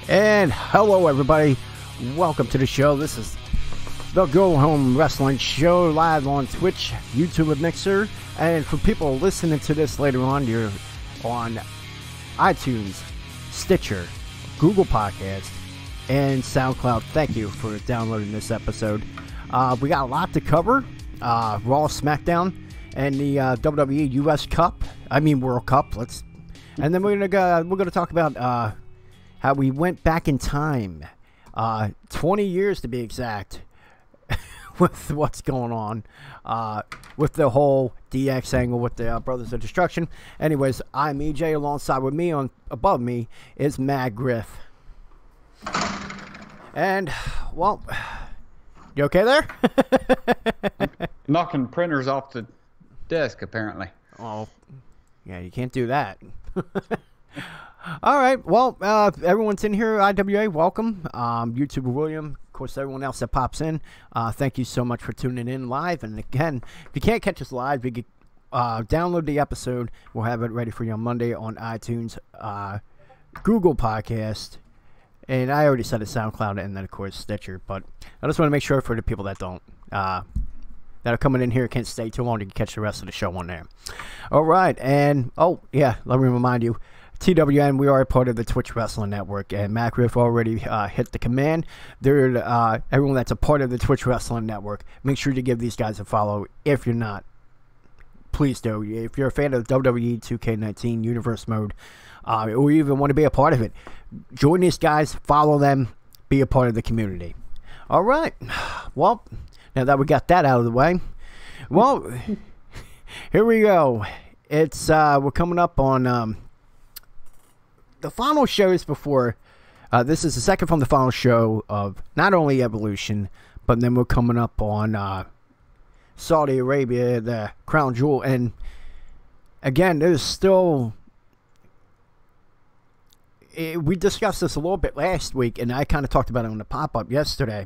And hello everybody, welcome to the show. This is the Go Home Wrestling Show live on Twitch, YouTube, and Mixer. And for people listening to this later on, you're on iTunes, Stitcher, Google Podcast, and SoundCloud. Thank you for downloading this episode. We got a lot to cover. Raw, SmackDown, and the WWE US Cup. I mean World Cup. And then we're gonna talk about how we went back in time, 20 years to be exact, with what's going on, with the whole DX angle with the Brothers of Destruction. Anyways, I'm EJ. Alongside with me, above me, is Mad Griff. And, well, you okay there? Knocking printers off the desk, apparently. Oh, yeah, you can't do that. All right, well, everyone's in here. IWA, welcome. YouTuber William, of course, everyone else that pops in. Thank you so much for tuning in live. And again, if you can't catch us live, you can download the episode. We'll have it ready for you on Monday on iTunes, Google Podcast, and I already said it, SoundCloud, and then, of course, Stitcher. But I just want to make sure for the people that don't, that are coming in here, can't stay too long, you can catch the rest of the show on there. All right, and, oh, yeah, let me remind you, TWN, we are a part of the Twitch Wrestling Network, and Matt Griff already hit the command. They're, everyone that's a part of the Twitch Wrestling Network, make sure to give these guys a follow. If you're not, please do. If you're a fan of WWE 2K19 Universe Mode, or you even want to be a part of it, join these guys, follow them, be a part of the community. All right. Well, now that we got that out of the way, well, here we go. It's, we're coming up on, the final shows before, this is the second from the final show of not only Evolution, but then we're coming up on Saudi Arabia, the Crown Jewel. And again, there's still, we discussed this a little bit last week, and I kind of talked about it on the pop-up yesterday,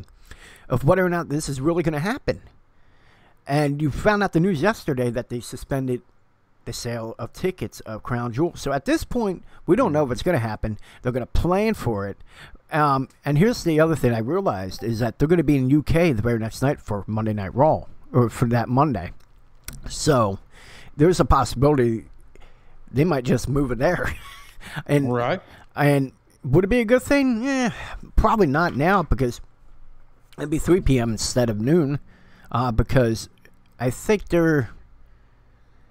of whether or not this is really going to happen. And you found out the news yesterday that they suspended the sale of tickets of Crown Jewel. So at this point, we don't know if it's going to happen. They're going to plan for it. And here's the other thing I realized is that they're going to be in UK the very next night for Monday Night Raw, or for that Monday. So there's a possibility they might just move it there. And, right. And would it be a good thing? Yeah, probably not now, because it'd be 3 p.m. instead of noon, because I think there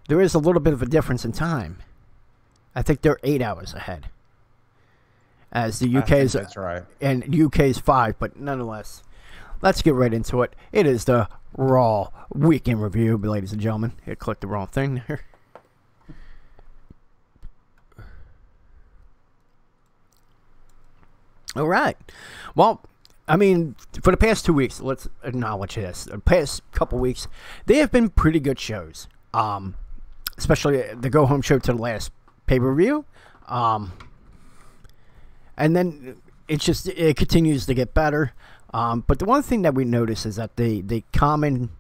is a little bit of a difference in time. I think they're 8 hours ahead, as the UK's, that's right, and UK's 5. But nonetheless, let's get right into it. It is the Raw Weekend Review, ladies and gentlemen. Here, click the wrong thing there. All right. Well, I mean, for the past 2 weeks, let's acknowledge this. The past couple weeks, they have been pretty good shows. Especially the Go Home show to the last pay-per-view. And then it continues to get better. But the one thing that we notice is that the common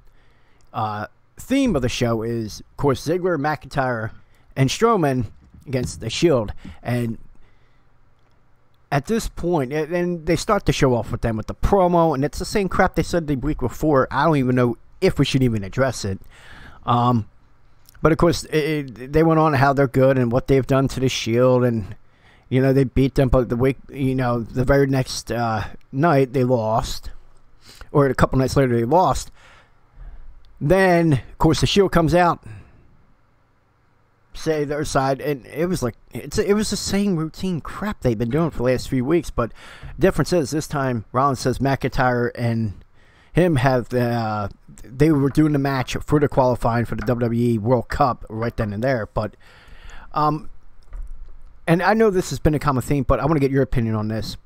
theme of the show is, of course, Ziggler, McIntyre, and Strowman against the Shield. And at this point, and they start to show off with them with the promo, and it's the same crap they said the week before. I don't even know if we should even address it. But of course, they went on how they're good and what they've done to the Shield, and you know, they beat them, but the week, you know, the very next night they lost, or a couple nights later they lost. Then, of course, the Shield comes out, say their side, and it was like it was the same routine crap they've been doing for the last few weeks. But difference is this time Rollins says McIntyre and him have they were doing the match for the qualifying for the WWE World Cup right then and there. But and I know this has been a common theme, but I want to get your opinion on this.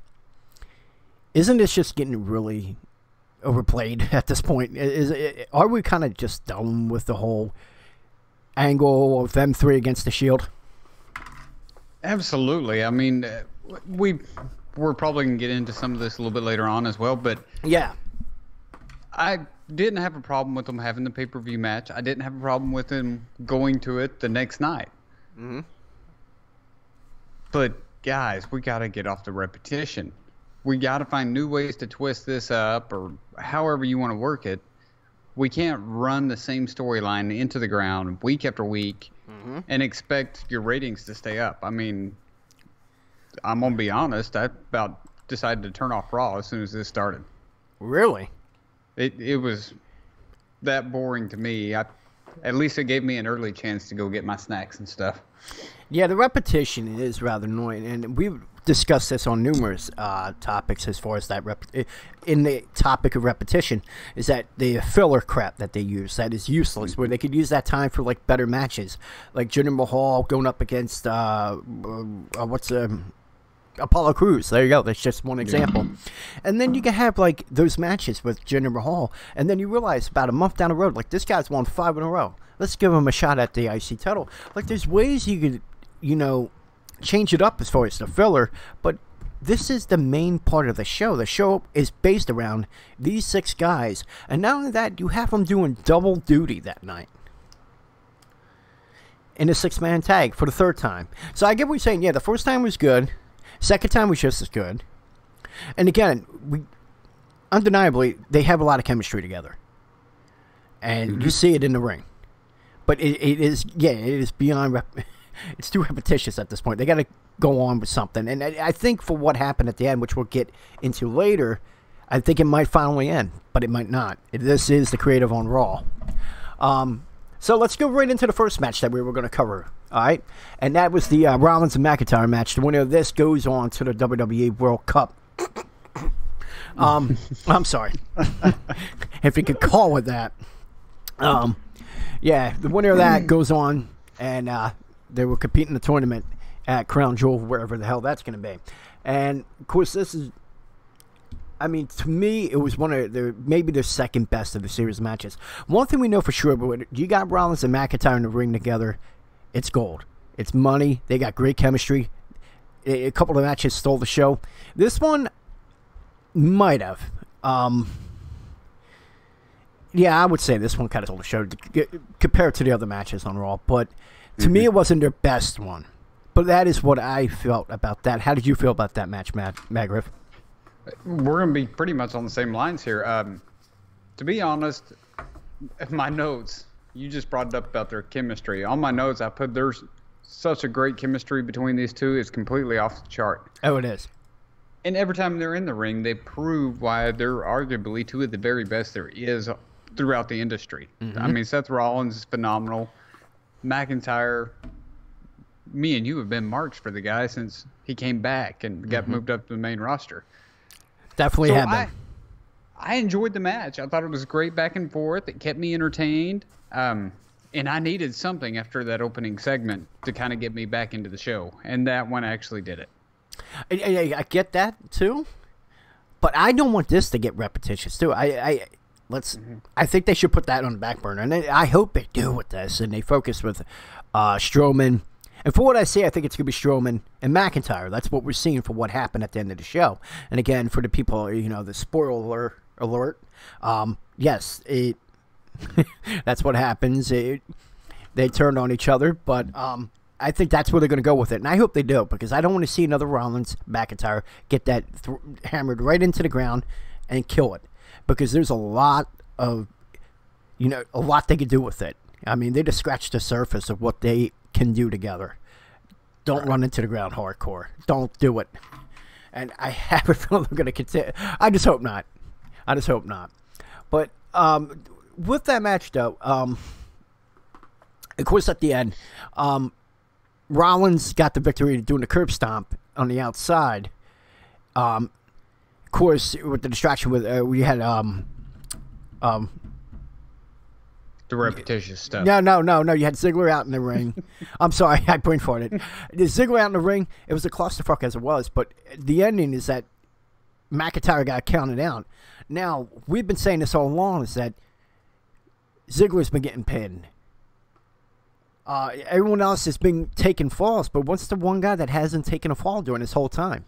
Isn't this just getting really overplayed at this point? Are we kind of just done with the whole angle of them three against the Shield? Absolutely. I mean, we're probably going to get into some of this a little bit later on as well, but yeah, I didn't have a problem with them having the pay-per-view match. I didn't have a problem with them going to it the next night. Mm-hmm. But guys, we got to get off the repetition. We got to find new ways to twist this up, or however you want to work it. We can't run the same storyline into the ground week after week and expect your ratings to stay up. I mean, I'm going to be honest. I about decided to turn off Raw as soon as this started. Really? It was that boring to me. At least it gave me an early chance to go get my snacks and stuff. Yeah, the repetition is rather annoying, and we've discussed this on numerous topics as far as that. In the topic of repetition, is that the filler crap that they use that is useless, where they could use that time for like better matches, like Jinder Mahal going up against Apollo Crews. There you go. That's just one example. And then you can have like those matches with Jinder Mahal, and then you realize about a month down the road, like this guy's won 5 in a row. Let's give him a shot at the IC title. Like there's ways you could, change it up as far as the filler, but this is the main part of the show. The show is based around these 6 guys, and not only that, you have them doing double duty that night in a 6-man tag for the 3rd time. So I get what you're saying. Yeah, the first time was good. Second time was just as good. And again, undeniably, they have a lot of chemistry together. And you see it in the ring. But it is beyond... It's too repetitious at this point. They got to go on with something. And I think for what happened at the end, which we'll get into later, I think it might finally end. But it might not. This is the creative on Raw. So let's go right into the first match that we were going to cover. All right, and that was the Rollins and McIntyre match. The winner of this goes on to the WWE World Cup. I'm sorry, if you could call it that. Yeah, the winner of that goes on, and they will compete in the tournament at Crown Jewel, wherever the hell that's going to be. And of course, this is. I mean, to me, it was maybe the second best of the series matches. One thing we know for sure, but you got Rollins and McIntyre in the ring together. It's gold. It's money. They got great chemistry. A couple of matches stole the show. This one might have. Yeah, I would say this one kind of stole the show compared to the other matches on Raw. But to me, it wasn't their best one. But that is what I felt about that. How did you feel about that match, Griff? We're going to be pretty much on the same lines here. To be honest, my notes... You just brought it up about their chemistry. On my notes, I put there's such a great chemistry between these two. It's completely off the chart. Oh, it is. And every time they're in the ring, they prove why they're arguably 2 of the very best there is throughout the industry. I mean, Seth Rollins is phenomenal. McIntyre, me and you have been marked for the guy since he came back and got moved up to the main roster. Definitely have been. I enjoyed the match. I thought it was great back and forth. It kept me entertained. And I needed something after that opening segment to kind of get me back into the show. And that one actually did it. I get that, too. But I don't want this to get repetitious, too. I think they should put that on the back burner. And I hope they do with this. And they focus with Strowman. And for what I see, I think it's going to be Strowman and McIntyre. That's what we're seeing for what happened at the end of the show. And again, for the people, the spoiler alert, yes, that's what happens. They turned on each other, but I think that's where they're going to go with it. And I hope they do, because I don't want to see another Rollins McIntyre get that hammered right into the ground and kill it. Because there's a lot of, a lot they could do with it. I mean, they just scratched the surface of what they can do together. Don't run into the ground hardcore. Don't do it. And I have a feeling they're going to continue. I just hope not. But with that match, though, of course, at the end, Rollins got the victory doing the curb stomp on the outside. Of course, with the distraction with we had the repetitious stuff. No. You had Ziggler out in the ring. I'm sorry, I brain farted. The Ziggler out in the ring, it was a clusterfuck as it was, but the ending is that McIntyre got counted out. Now, we've been saying this all along, is that Ziggler's been getting pinned. Everyone else has been taking falls, but what's the one guy that hasn't taken a fall during this whole time?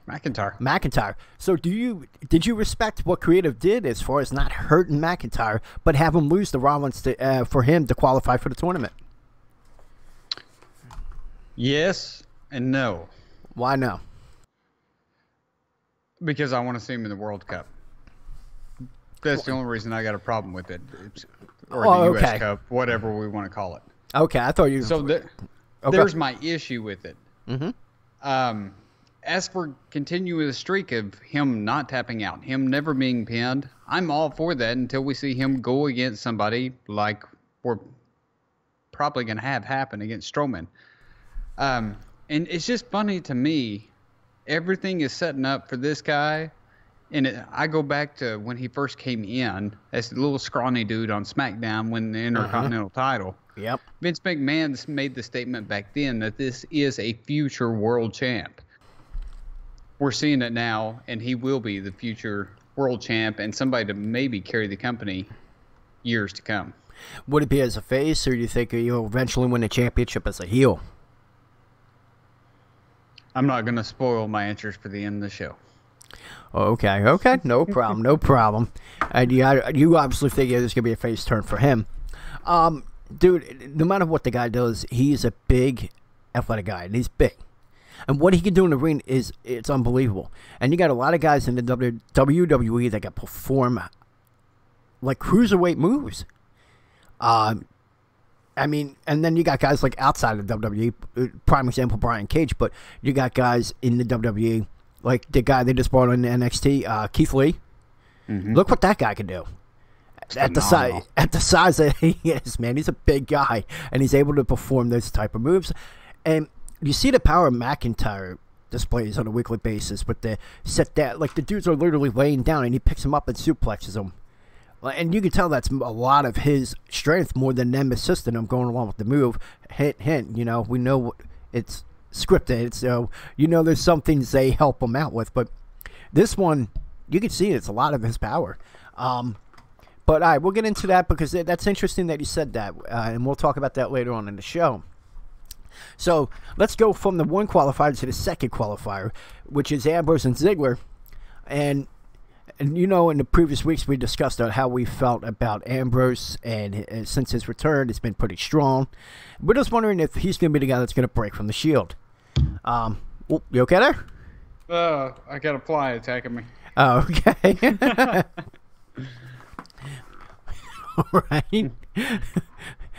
McIntyre. So did you respect what creative did as far as not hurting McIntyre, but have him lose to Rollins for him to qualify for the tournament? Yes, And no, Why no? because I want to see him in the World Cup. That's the only reason I got a problem with it. Or the U.S. okay. Cup, whatever we want to call it. Okay, I thought you. So there's my issue with it. As for continuing the streak of him not tapping out, him never being pinned, I'm all for that until we see him go against somebody like we're probably going to have happen against Strowman. And it's just funny to me. Everything is setting up for this guy. And I go back to when he first came in as the little scrawny dude on SmackDown winning the Intercontinental title. Yep. Vince McMahon made the statement back then that this is a future world champ. We're seeing it now, and he will be the future world champ and somebody to maybe carry the company years to come. Would it be as a face, or do you think you'll eventually win the championship as a heel? I'm not going to spoil my answers for the end of the show. Okay, no problem, no problem. And you obviously think there's going to be a face turn for him. Dude, no matter what the guy does, he's a big, athletic guy, and he's big. And what he can do in the ring it's unbelievable. And you got a lot of guys in the WWE that can perform like cruiserweight moves. I mean, and then you got guys like outside of WWE, prime example, Brian Cage, but you got guys in the WWE, like the guy they just brought in NXT, Keith Lee. Look what that guy can do. At the size that he is, man, he's a big guy, and he's able to perform those type of moves. And you see the power McIntyre displays on a weekly basis with the set that, like the dudes are literally laying down, and he picks them up and suplexes them. And you can tell that's a lot of his strength more than them assisting him going along with the move. Hint, hint, you know, we know it's scripted, so you know there's some things they help him out with. But this one, you can see it's a lot of his power. But all right, we'll get into that because that's interesting that you said that, and we'll talk about that later on in the show. So let's go from the one qualifier to the second qualifier, which is Ambrose and Ziggler. And you know, in the previous weeks we discussed how we felt about Ambrose, and since his return, it's been pretty strong. We're just wondering if he's going to be the guy that's going to break from the Shield. You okay there? I got a fly attacking me. Oh, okay. All right.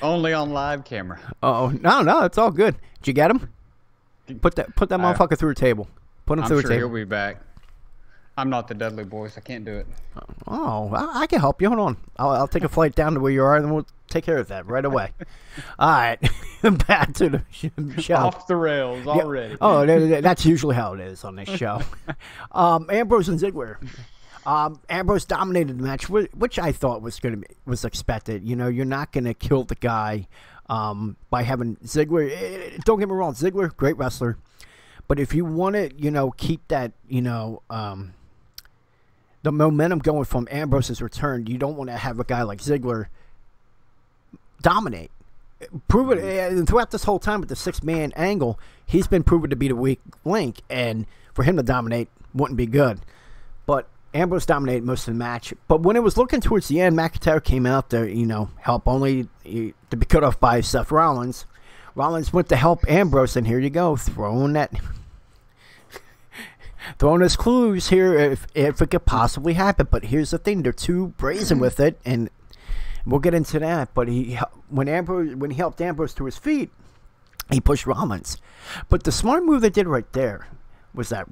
Only on live camera. Oh no, it's all good. Did you get him? Put that motherfucker through a table. Put him through a table. I'm sure he'll be back. I'm not the Dudley Boys. I can't do it. Oh, I can help you. Hold on. I'll take a flight down to where you are, and we'll take care of that right away. All right. Back to the show. Off the rails already. Yeah. Oh, that's usually how it is on this show. Ambrose and Ziggler. Ambrose dominated the match, which I thought was expected. You know, you're not going to kill the guy by having Ziggler. Don't get me wrong, Ziggler, great wrestler. But if you want to, you know, keep that, you know, the momentum going from Ambrose's return, you don't want to have a guy like Ziggler dominate. Prove it throughout this whole time with the 6-man angle, he's been proven to be the weak link, and for him to dominate wouldn't be good. But Ambrose dominated most of the match. But when it was looking towards the end, McIntyre came out to, you know, help only to be cut off by Seth Rollins. Rollins went to help Ambrose, and here you go, throwing his clues here if it could possibly happen. But here's the thing, they're too brazen with it, and we'll get into that. But when he helped Ambrose to his feet, he pushed Rollins. But the smart move they did right there was that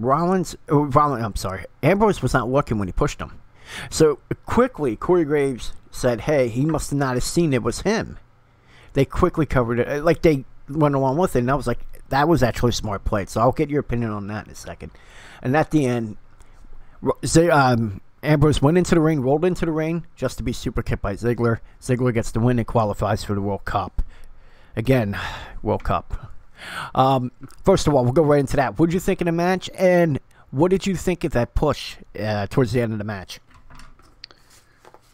Ambrose was not looking when he pushed him. So quickly, Corey Graves said, hey, he must not have seen it was him. They quickly covered it, like they went along with it, and I was like, that was actually a smart play. So I'll get your opinion on that in a second. And at the end, Ambrose went into the ring, rolled into the ring, just to be super kicked by Ziggler. Ziggler gets the win and qualifies for the World Cup. Again, World Cup. First of all, we'll go right into that. What did you think of the match, and what did you think of that push towards the end of the match?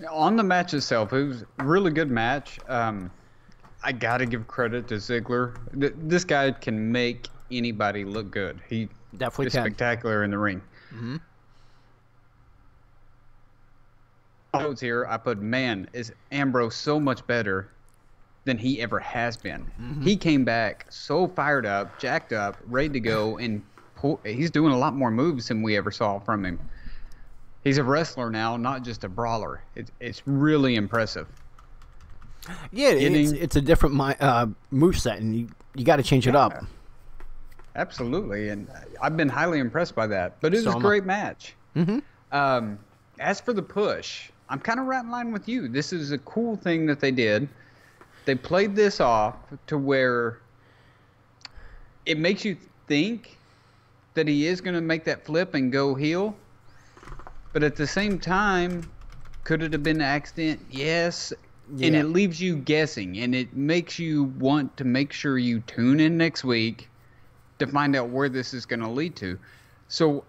On the match itself, it was a really good match. I got to give credit to Ziggler. This guy can make anybody look good. He definitely is can. Spectacular in the ring. Mm-hmm. Notes here, I put, man, is Ambrose so much better than he ever has been. He came back so fired up, jacked up, ready to go, and he's doing a lot more moves than we ever saw from him. He's a wrestler now, not just a brawler. It's really impressive. Yeah, it's a different moveset, and you got to change it up. Absolutely, and I've been highly impressed by that. But it was a great match. As for the push, I'm kind of right in line with you. This is a cool thing that they did. They played this off to where it makes you think that he is going to make that flip and go heel. But at the same time, could it have been an accident? Yes. Yeah. And it leaves you guessing, and it makes you want to make sure you tune in next week to find out where this is going to lead to. So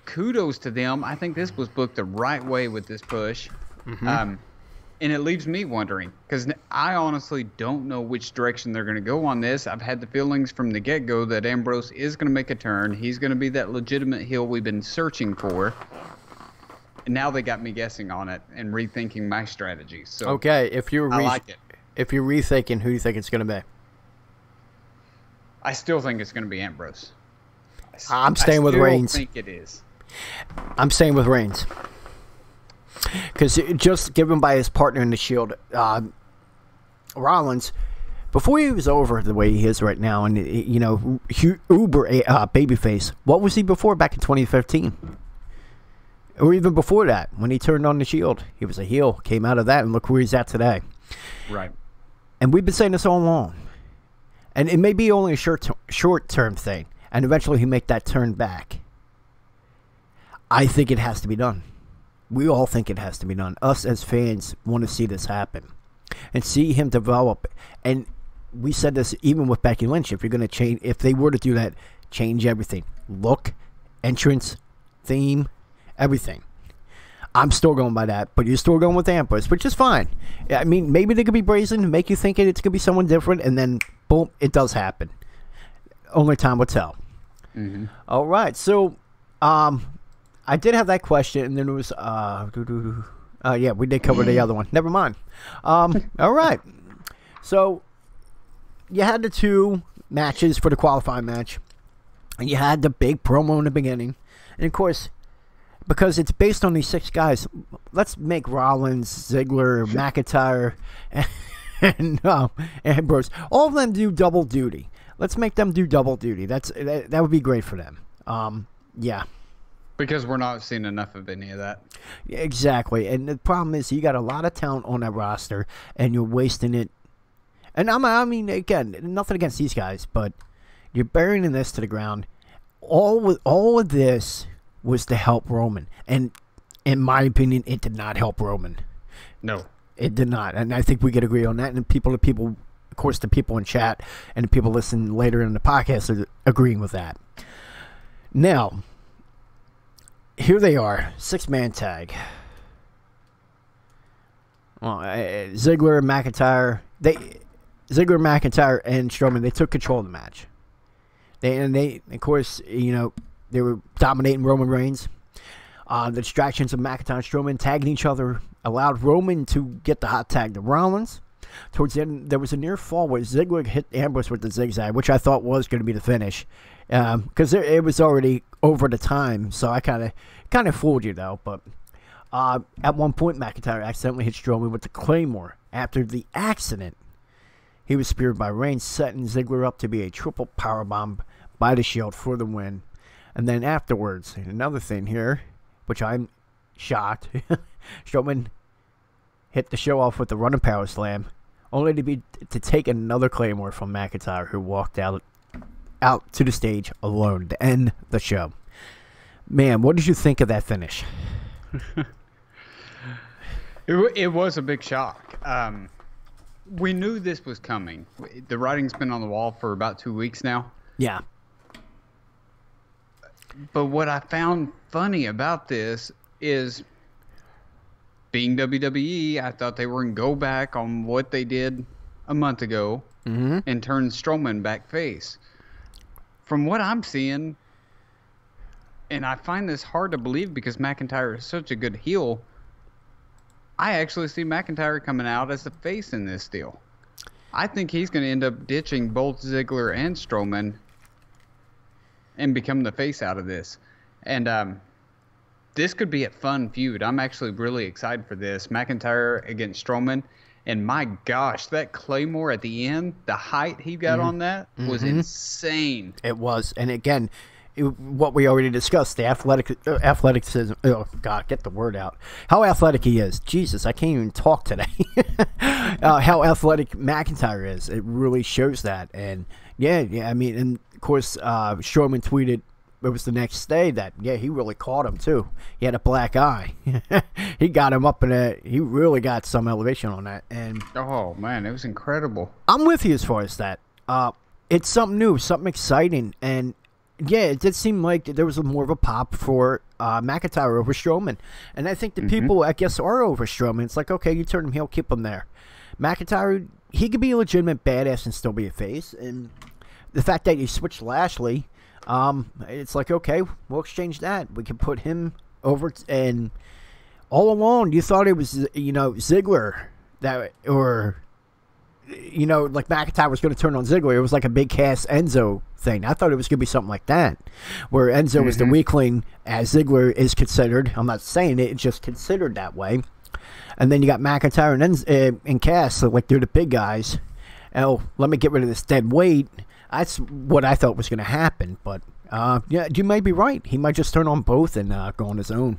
kudos to them. I think this was booked the right way with this push. And it leaves me wondering, because I honestly don't know which direction they're going to go on this. I've had the feelings from the get-go that Ambrose is going to make a turn. He's going to be that legitimate heel we've been searching for. And now they got me guessing on it and rethinking my strategy. So okay, if you're I like it. If you're rethinking, who do you think it's going to be? I still think it's going to be Ambrose. I'm staying with Reigns. I think it is. I'm staying with Reigns. Because just given by his partner in the Shield, Rollins, before he was over the way he is right now, and uber babyface, what was he before back in 2015? Or even before that, when he turned on the Shield, he was a heel, came out of that, and look where he's at today. Right. And we've been saying this all along. And it may be only a short-term thing, and eventually he'll make that turn back. I think it has to be done. We all think it has to be done. Us as fans want to see this happen and see him develop. And we said this even with Becky Lynch. If you're going to change, if they were to do that, change everything. Look, entrance, theme, everything. I'm still going by that, but you're still going with Ambrose, which is fine. I mean, maybe they could be brazen, make you think it's going to be someone different, and then, boom, it does happen. Only time will tell. All right, so I did have that question, and then it was, yeah, we did cover the other one. Never mind. All right, so you had the two matches for the qualifying match, and you had the big promo in the beginning, and of course, because it's based on these 6 guys, let's make Rollins, Ziggler, McIntyre, and Ambrose, all of them do double duty. Let's make them do double duty. That would be great for them. Yeah. Because we're not seeing enough of any of that. Exactly. And the problem is you got a lot of talent on that roster, and you're wasting it. And I mean, again, nothing against these guys, but you're burying this to the ground. All of this was to help Roman. And in my opinion, it did not help Roman. No. It did not. And I think we could agree on that. And of course, the people in chat and the people listening later in the podcast are agreeing with that. Now, here they are, 6-man tag. Well, Ziggler, McIntyre, and Strowman, they took control of the match. They of course, they were dominating Roman Reigns. The distractions of McIntyre and Strowman tagging each other allowed Roman to get the hot tag to Rollins. Towards the end, there was a near fall where Ziggler hit Ambrose with the zigzag, which I thought was going to be the finish, because it was already over the time. So I kind of fooled you though. But at one point, McIntyre accidentally hit Strowman with the Claymore. After the accident, he was speared by Reigns, setting Ziggler up to be a triple powerbomb by the Shield for the win. And then afterwards, another thing here, which I'm shocked, Strowman hit the show off with the running power slam, only to take another Claymore from McIntyre, who walked out to the stage alone to end the show. Man, what did you think of that finish? It was a big shock. We knew this was coming. The writing's been on the wall for about 2 weeks now. Yeah. But what I found funny about this is, being WWE, I thought they were going to go back on what they did a month ago and turn Strowman back face. From what I'm seeing, and I find this hard to believe because McIntyre is such a good heel, I actually see McIntyre coming out as the face in this deal. I think he's going to end up ditching both Ziggler and Strowman and become the face out of this. And this could be a fun feud. I'm actually really excited for this. McIntyre against Strowman. And my gosh, that Claymore at the end, the height he got on that was insane. It was. And again, what we already discussed, the athleticism. Oh, God, get the word out. How athletic he is. Jesus, I can't even talk today. How athletic McIntyre is. It really shows that. And, yeah, I mean, and, of course, Strowman tweeted, it was the next day that, yeah, he really caught him, too. He had a black eye. He got him up he really got some elevation on that. And oh, man, it was incredible. I'm with you as far as that. It's something new, something exciting. And, yeah, it did seem like there was more of a pop for McIntyre over Strowman. And I think the people, I guess, are over Strowman. It's like, okay, you turn him heel, keep him there. McIntyre, he could be a legitimate badass and still be a face. And the fact that you switched Lashley... it's like, okay, we'll exchange that. We can put him over, and all along you thought it was, Ziggler like McIntyre was going to turn on Ziggler. It was like a big cast Enzo thing. I thought it was going to be something like that, where Enzo was the weakling, as Ziggler is considered. I'm not saying it, it's just considered that way. And then you got McIntyre and Cass, so like they're the big guys. Oh, let me get rid of this dead weight. That's what I thought was going to happen, but yeah, you might be right. He might just turn on both and go on his own.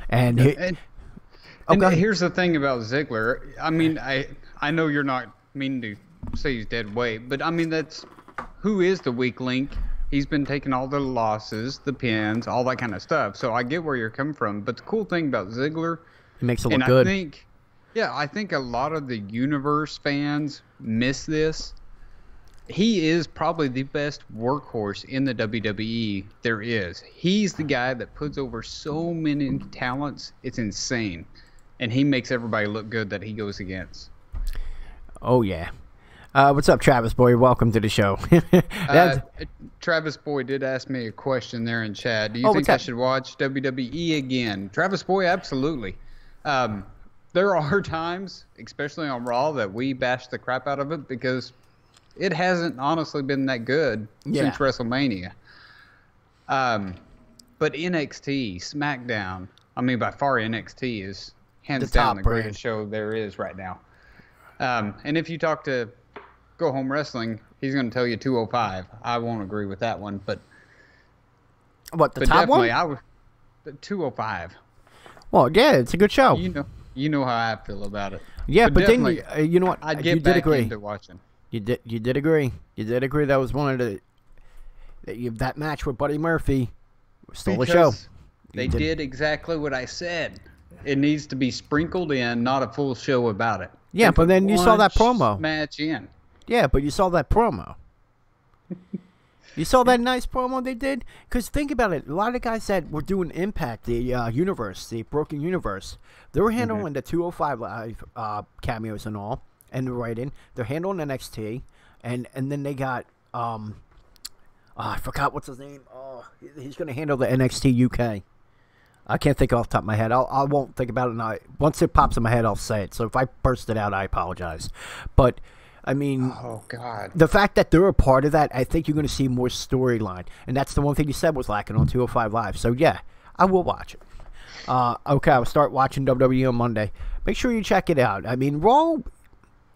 And here's the thing about Ziggler. I mean, I know you're not meaning to say he's dead weight, but I mean who is the weak link? He's been taking all the losses, the pins, all that kind of stuff. So I get where you're coming from. But the cool thing about Ziggler, he makes it look good. I think a lot of the Universe fans miss this. He is probably the best workhorse in the WWE there is. He's the guy that puts over so many talents. It's insane. And he makes everybody look good that he goes against. Oh, yeah. What's up, Travis Boy? Welcome to the show. Travis Boy did ask me a question there in chat. Do you think I should watch WWE again? Travis Boy, absolutely. There are times, especially on Raw, that we bash the crap out of it because it hasn't honestly been that good since WrestleMania. But NXT, SmackDown, I mean, by far NXT is hands down the greatest show there is right now. And if you talk to Go Home Wrestling, he's going to tell you 205. I won't agree with that one, but what, the top one? The 205. Well, yeah, it's a good show. You know how I feel about it. Yeah, but then you know what? I'd get back into watching. You did agree. You did agree that was one of that match with Buddy Murphy stole the show. They did exactly what I said. It needs to be sprinkled in, not a full show about it. Yeah, but then you saw that promo. Match in. Yeah, but you saw that promo. You saw that nice promo they did? Because think about it. A lot of the guys that were doing Impact, the universe, the Broken Universe, they were handling the 205 Live cameos and all, and the writing. They're handling NXT, and then they got, I forgot what's his name. Oh, he's going to handle the NXT UK. I can't think off the top of my head. I won't think about it. And once it pops in my head, I'll say it. So if I burst it out, I apologize. But I mean, oh God, the fact that they're a part of that, I think you're going to see more storyline, and that's the one thing you said was lacking on 205 Live. So yeah, I will watch it. Okay, I'll start watching WWE on Monday. Make sure you check it out. I mean, Raw,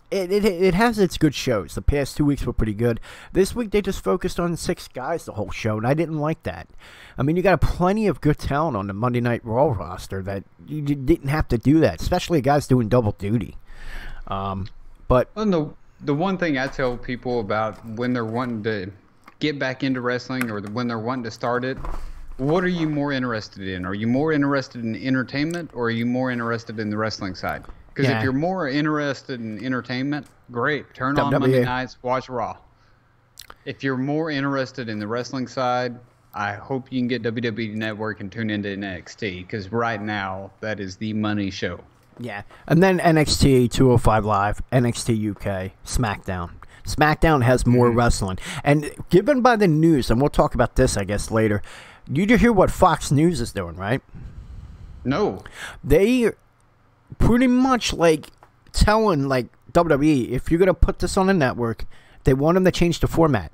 it has its good shows. The past 2 weeks were pretty good. This week they just focused on 6 guys the whole show, and I didn't like that. I mean, you got plenty of good talent on the Monday Night Raw roster that you didn't have to do that, especially guys doing double duty. But the one thing I tell people about when they're wanting to get back into wrestling or when they're wanting to start it, what are you more interested in? Are you more interested in entertainment or are you more interested in the wrestling side? Because if you're more interested in entertainment, great. Turn on Monday nights, watch Raw. If you're more interested in the wrestling side, I hope you can get WWE Network and tune into NXT because right now that is the money show. Yeah, and then NXT 205 Live, NXT UK, SmackDown. SmackDown has more wrestling. And given by the news, and we'll talk about this, I guess, later, you hear what Fox News is doing, right? No. They pretty much, telling, WWE, if you're going to put this on the network, they want them to change the format.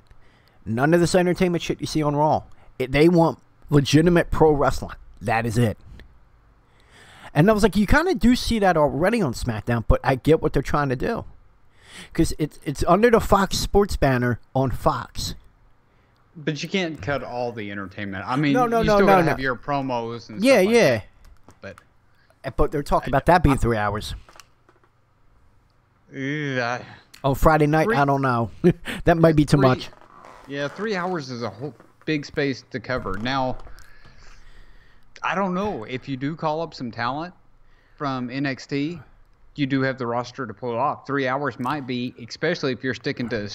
None of this entertainment shit you see on Raw. They want legitimate pro wrestling. That is it. And I was like, you kind of do see that already on SmackDown, but I get what they're trying to do. Because it's under the Fox Sports banner on Fox. But you can't cut all the entertainment. I mean, No, you still gotta have your promos and stuff like that. But they're talking about that being 3 hours. Oh, Friday night? I don't know. That might be too much. Yeah, 3 hours is a whole big space to cover. Now, I don't know. If you do call up some talent from NXT, you do have the roster to pull it off. 3 hours might be, especially if you're sticking to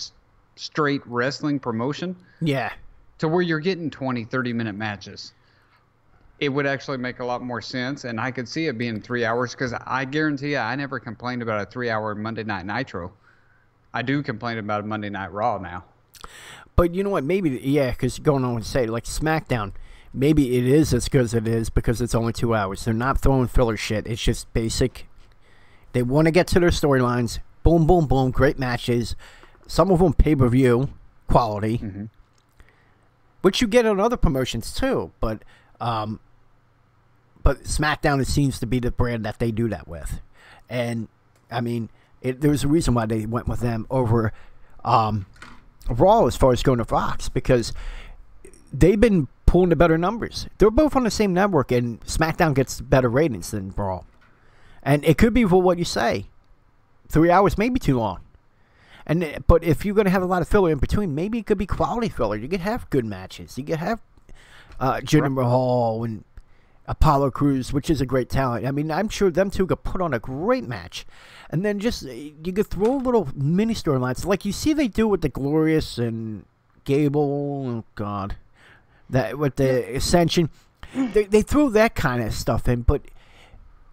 straight wrestling promotion. Yeah. To where you're getting 20, 30-minute matches. It would actually make a lot more sense, and I could see it being 3 hours because I guarantee you I never complained about a 3-hour Monday Night Nitro. I do complain about a Monday Night Raw now. But you know what? Maybe, because going on and say, like SmackDown, maybe it is as good as it is because it's only 2 hours. They're not throwing filler shit. It's just basic. They want to get to their storylines. Boom, boom, boom. Great matches. Some of them pay-per-view quality. Mm-hmm. Which you get on other promotions too. But SmackDown, it seems to be the brand that they do that with. And, I mean, there's a reason why they went with them over Raw as far as going to Fox, because they've been pulling the better numbers. They're both on the same network, and SmackDown gets better ratings than Raw. And it could be for what you say. 3 hours may be too long. But if you're going to have a lot of filler in between, maybe it could be quality filler. You could have good matches. You could have Jinder Mahal and Apollo Crews, which is a great talent. I mean, I'm sure them two could put on a great match. And then just, you could throw little mini storylines. Like you see they do with the Glorious and Gable. Oh, God. That with the Ascension. They throw that kind of stuff in, but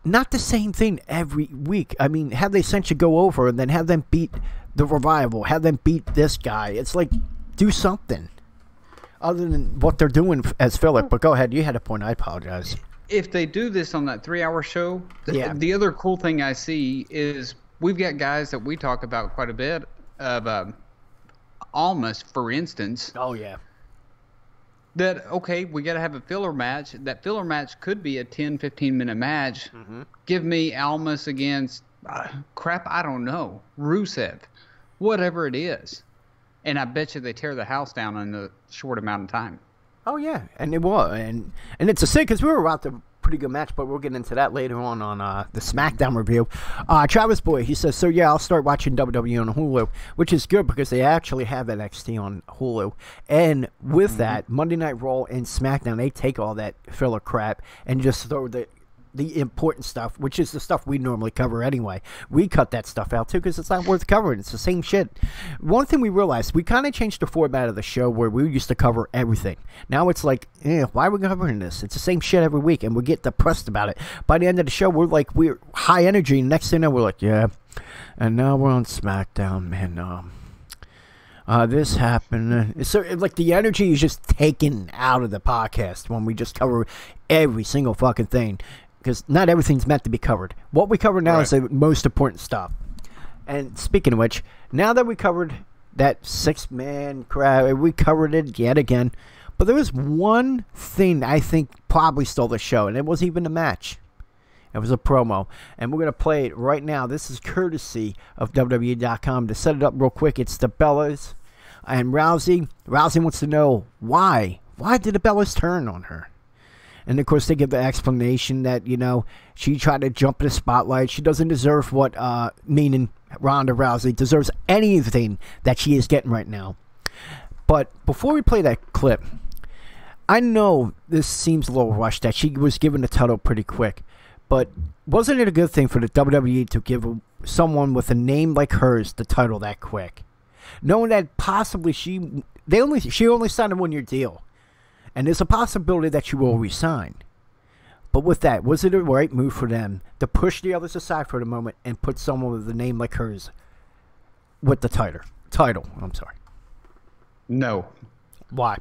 not the same thing every week. I mean, have the Ascension go over and then have them beat the Revival. Have them beat this guy. It's like, do something other than what they're doing as filler. But go ahead. You had a point. I apologize. If they do this on that 3 hour show, the other cool thing I see is we've got guys that we talk about quite a bit of Almas, for instance. Oh, yeah. That, okay, we got to have a filler match. That filler match could be a 10, 15-minute match. Mm-hmm. Give me Almas against, I don't know, Rusev, whatever it is. And I bet you they tear the house down in a short amount of time. Oh, yeah, and it was. And it's a sin because we were out the pretty good match, but we'll get into that later on the SmackDown review. Travis Boy, he says, so yeah, I'll start watching WWE on Hulu, which is good because they actually have NXT on Hulu. And with that, Monday Night Raw and SmackDown, they take all that filler crap and just throw the important stuff, which is the stuff we normally cover anyway. We cut that stuff out too because it's not worth covering. It's the same shit. One thing we realized, we kind of changed the format of the show where we used to cover everything. Now it's like, why are we covering this? It's the same shit every week, and we get depressed about it. By the end of the show, we're high energy, and next thing you know, we're like, yeah, and now we're on SmackDown, man. This happened. So, like, the energy is just taken out of the podcast when we just cover every single fucking thing. Because not everything's meant to be covered. What we cover now is the most important stuff. And speaking of which, now that we covered that 6-man crowd, we covered it yet again. But there was one thing I think probably stole the show, and it wasn't even a match. It was a promo. And we're going to play it right now. This is courtesy of WWE.com. To set it up real quick, it's the Bellas and Rousey. Rousey wants to know why. Why did the Bellas turn on her? And, of course, they give the explanation that, she tried to jump in the spotlight. She doesn't deserve what, meaning Ronda Rousey, deserves anything that she is getting right now. But before we play that clip, I know this seems a little rushed, that she was given the title pretty quick. But wasn't it a good thing for the WWE to give someone with a name like hers the title that quick? Knowing that possibly she only signed a 1-year deal. And there's a possibility that she will resign. But with that, was it a right move for them to push the others aside for the moment and put someone with a name like hers with the title? I'm sorry. No. Why?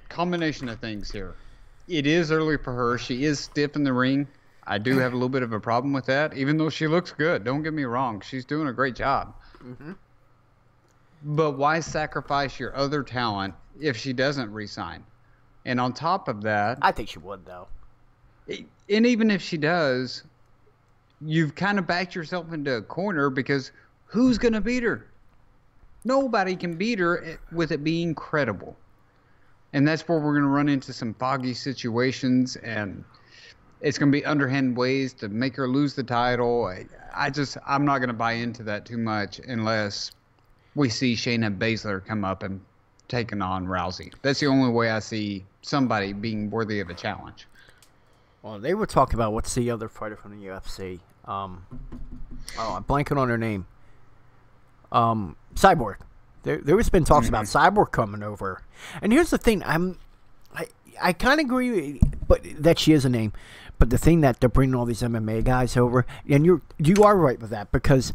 Combination of things here. It is early for her. She is stiff in the ring. I do have a little bit of a problem with that, even though she looks good. Don't get me wrong. She's doing a great job. Mm-hmm. But why sacrifice your other talent if she doesn't resign? And on top of that, I think she would, though. And even if she does, you've kind of backed yourself into a corner because who's going to beat her? Nobody can beat her with it being credible. And that's where we're going to run into some foggy situations, and it's going to be underhand ways to make her lose the title. I'm not going to buy into that too much unless we see Shayna Baszler come up and taking on Rousey. That's the only way I see somebody being worthy of a challenge. Well, they were talking about what's the other fighter from the UFC. I'm blanking on her name. Cyborg. There was been talks about Cyborg coming over. And here's the thing. I kind of agree but that she is a name. But the thing that they're bringing all these MMA guys over, and you are right with that, because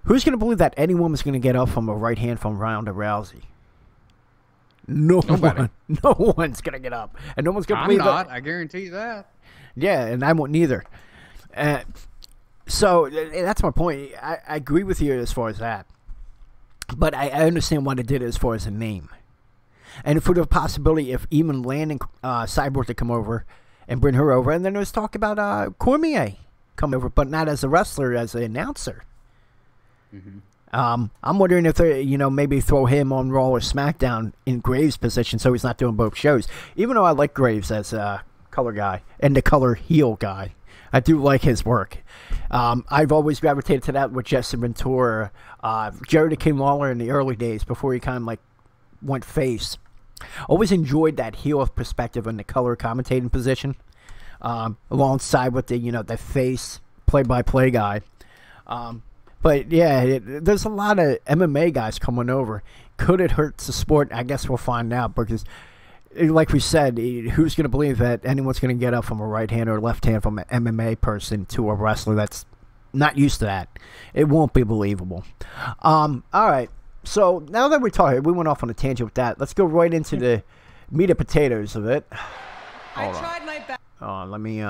who's going to believe that any woman's going to get up from a right hand from Ronda Rousey? Nobody. No one's going to get up. And no one's going to believe that. I'm not. I guarantee you that. Yeah, and I won't either. So that's my point. I agree with you as far as that. But I understand why they did it as far as a name. And for the possibility if even landing Cyborg to come over and bring her over. And then there was talk about Cormier come over, but not as a wrestler, as an announcer. Mm-hmm. I'm wondering if they, maybe throw him on Raw or SmackDown in Graves' position so he's not doing both shows. Even though I like Graves as a color guy and the color heel guy. I do like his work. I've always gravitated to that with Jesse Ventura, Jerry the King Lawler in the early days before he kind of like went face. Always enjoyed that heel perspective in the color commentating position, alongside with the face play-by-play guy. But yeah, there's a lot of MMA guys coming over. Could it hurt the sport? I guess we'll find out, because like we said, who's going to believe that anyone's going to get up from a right hand or left hand from an MMA person to a wrestler that's not used to that? It won't be believable. All right. So now that we're talking, we went off on a tangent with that. Let's go right into the meat and potatoes of it. I tried my best. Let me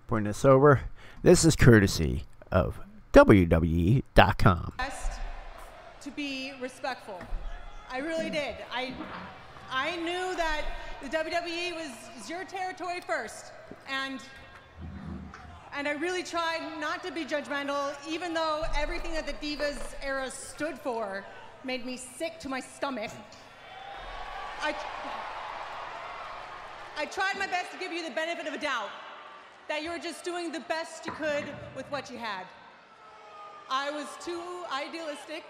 bring this over. This is courtesy of WWE.com. To be respectful. I really did. I knew that the WWE was your territory first, and I really tried not to be judgmental, even though everything that the Divas era stood for made me sick to my stomach. I tried my best to give you the benefit of a doubt, that you were just doing the best you could with what you had. I was too idealistic.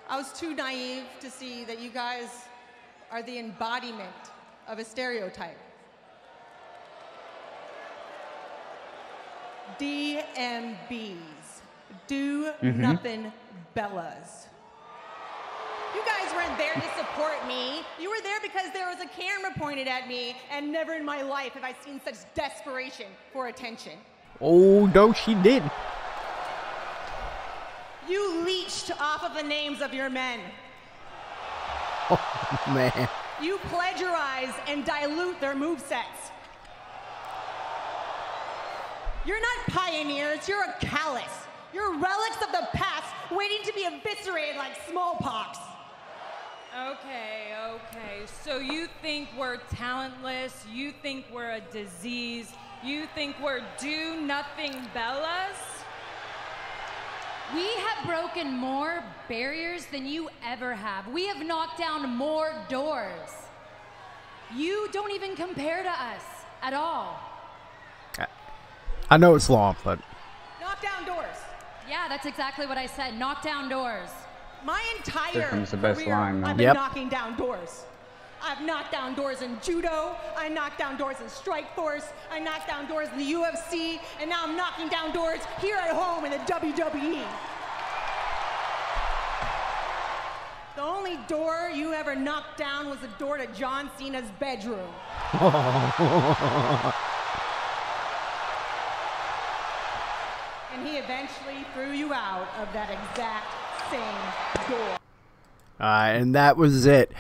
I was too naive to see that you guys are the embodiment of a stereotype. DMBs, do nothing Bellas. You guys weren't there to support me. You were there because there was a camera pointed at me, and never in my life have I seen such desperation for attention. Oh, no, she didn't. You leached off of the names of your men. Oh, man. You plagiarize and dilute their movesets. You're not pioneers, you're a callous. You're relics of the past waiting to be eviscerated like smallpox. Okay. So you think we're talentless, you think we're a disease, you think we're do-nothing Bellas? We have broken more barriers than you ever have. We have knocked down more doors. You don't even compare to us at all. I know it's long, but... Knock down doors. Yeah, that's exactly what I said. Knock down doors. My entire Here comes the best career, line, I've been knocking down doors. I've knocked down doors in judo, I knocked down doors in Strikeforce, I knocked down doors in the UFC, and now I'm knocking down doors here at home in the WWE. The only door you ever knocked down was the door to John Cena's bedroom. And he eventually threw you out of that exact same door. And that was it.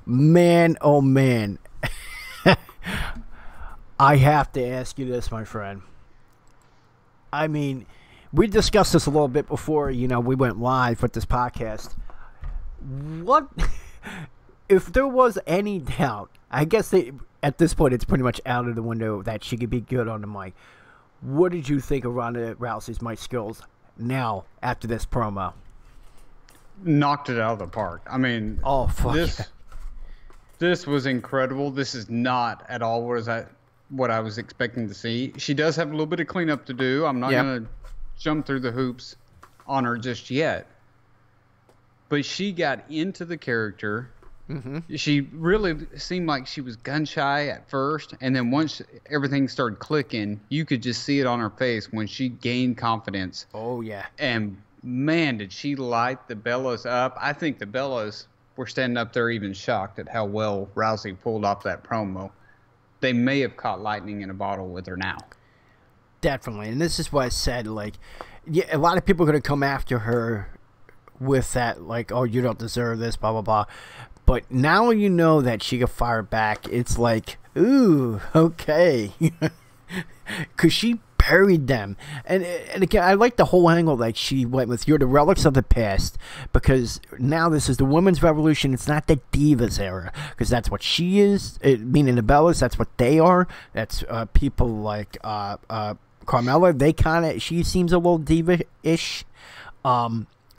Man, oh man. I have to ask you this, my friend. I mean, we discussed this a little bit before, we went live with this podcast. What, if there was any doubt, I guess at this point it's pretty much out of the window that she could be good on the mic. What did you think of Ronda Rousey's mic skills now after this promo? Knocked it out of the park. I mean, oh, fuck. This was incredible. This is not at all what I was expecting to see. She does have a little bit of cleanup to do. I'm not going to jump through the hoops on her just yet. But she got into the character. Mm-hmm. She really seemed like she was gun shy at first, and then once everything started clicking, you could just see it on her face when she gained confidence. Oh, yeah. And man, did she light the Bellas up. I think the Bellas were standing up there even shocked at how well Rousey pulled off that promo. They may have caught lightning in a bottle with her now. Definitely. And this is what I said, a lot of people are going to come after her with that, oh, you don't deserve this, blah, blah, blah. But now you know that she can fire back. It's like, ooh, okay. Because she buried them. And again, I like the whole angle that she went with. You're the relics of the past. Because now this is the women's revolution. It's not the Divas era. Because that's what she is. Meaning the Bellas, that's what they are. That's people like Carmella. She seems a little diva-ish.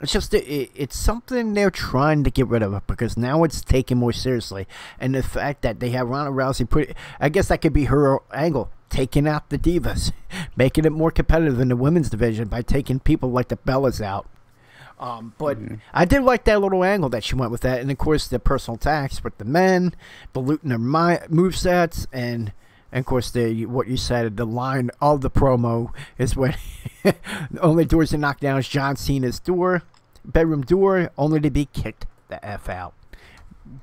It's just it's something they're trying to get rid of because now it's taken more seriously, and the fact that they have Ronda Rousey I guess that could be her angle, taking out the Divas, making it more competitive in the women's division by taking people like the Bellas out. But I did like that little angle that she went with that, and of course the personal attacks with the men, the looting their movesets, and of course, what you said, the line of the promo is when the only doors to knock down is John Cena's bedroom door, only to be kicked the F out.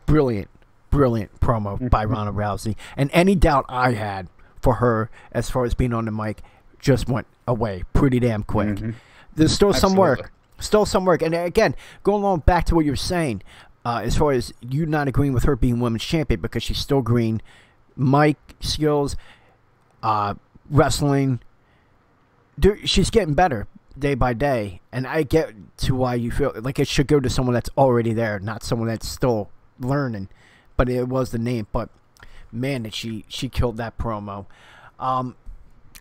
Brilliant promo by Ronda Rousey. And any doubt I had for her as far as being on the mic just went away pretty damn quick. Mm-hmm. There's still some work. And again, going along back to what you were saying, as far as you not agreeing with her being women's champion because she's still green. Mic skills, wrestling. She's getting better day by day, and I get to why you feel like it should go to someone that's already there, not someone that's still learning. But it was the name. But man, that she killed that promo. And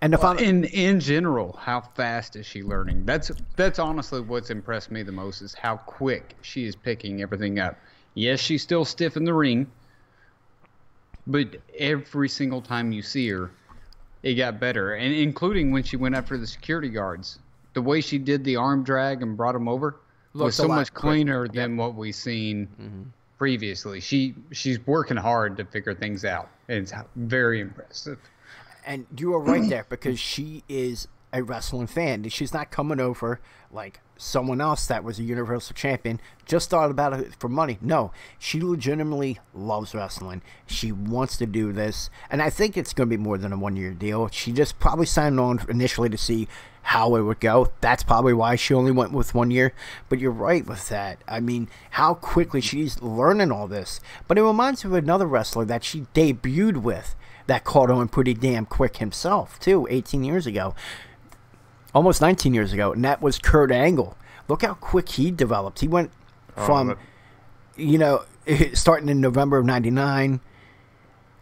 in general, how fast is she learning? That's honestly what's impressed me the most is how quick she is picking everything up. Yes, she's still stiff in the ring. But every single time you see her, it got better. And including when she went after the security guards. The way she did the arm drag and brought them over was so much cleaner than what we've seen previously. She's working hard to figure things out. It's very impressive. And you are right there because she is a wrestling fan. She's not coming over like someone else that was a Universal Champion, just thought about it for money. No, she legitimately loves wrestling. She wants to do this, and I think it's going to be more than a one-year deal. She just probably signed on initially to see how it would go. That's probably why she only went with 1 year. But you're right with that. I mean, how quickly she's learning all this. But it reminds me of another wrestler that she debuted with that caught on pretty damn quick himself, too, 18 years ago. Almost 19 years ago, and that was Kurt Angle. Look how quick he developed. He went from, starting in November of 99,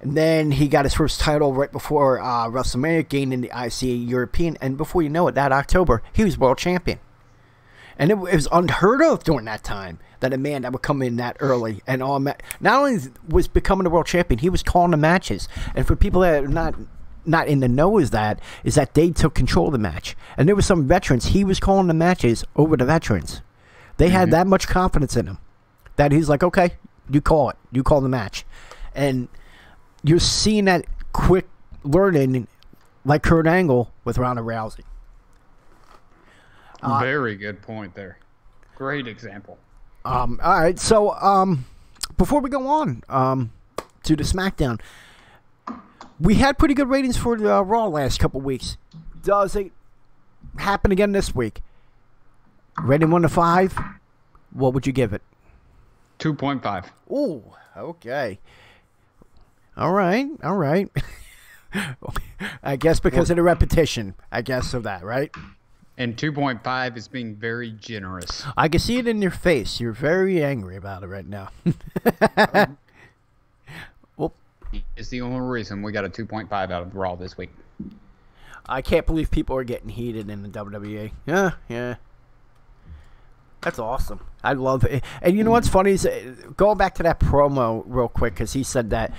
and then he got his first title right before WrestleMania, gaining the IC European, and before you know it, that October, he was world champion. And it was unheard of during that time that a man that would come in that early and not only was becoming a world champion, he was calling the matches. And for people that are not in the know is that they took control of the match. And there were some veterans, he was calling the matches over the veterans. They had that much confidence in him that he's like, okay, you call it. You call the match. And you're seeing that quick learning like Kurt Angle with Ronda Rousey. Very good point there. Great example. All right, so before we go on to the SmackDown, we had pretty good ratings for the Raw last couple weeks. Does it happen again this week? Rating 1 to 5, what would you give it? 2.5. Ooh, okay. All right. I guess because of the repetition. I guess of that, right? And 2.5 is being very generous. I can see it in your face. You're very angry about it right now. Well, It's the only reason we got a 2.5 out of Raw this week. I can't believe people are getting heated in the WWE. Yeah. That's awesome. I love it. And you know what's funny is going back to that promo real quick, because he said that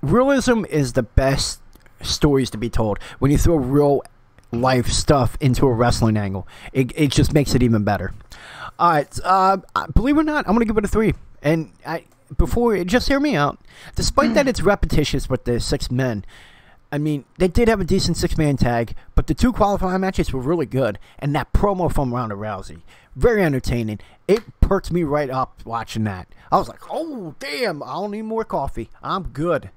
realism is the best stories to be told. When you throw real life stuff into a wrestling angle, it just makes it even better. All right. Believe it or not, I'm going to give it a 3. And just hear me out. Despite that it's repetitious with the 6 men, I mean, they did have a decent 6-man tag, but the 2 qualifying matches were really good. And that promo from Ronda Rousey, very entertaining. It perked me right up watching that. I was like, oh, damn, I don't need more coffee. I'm good.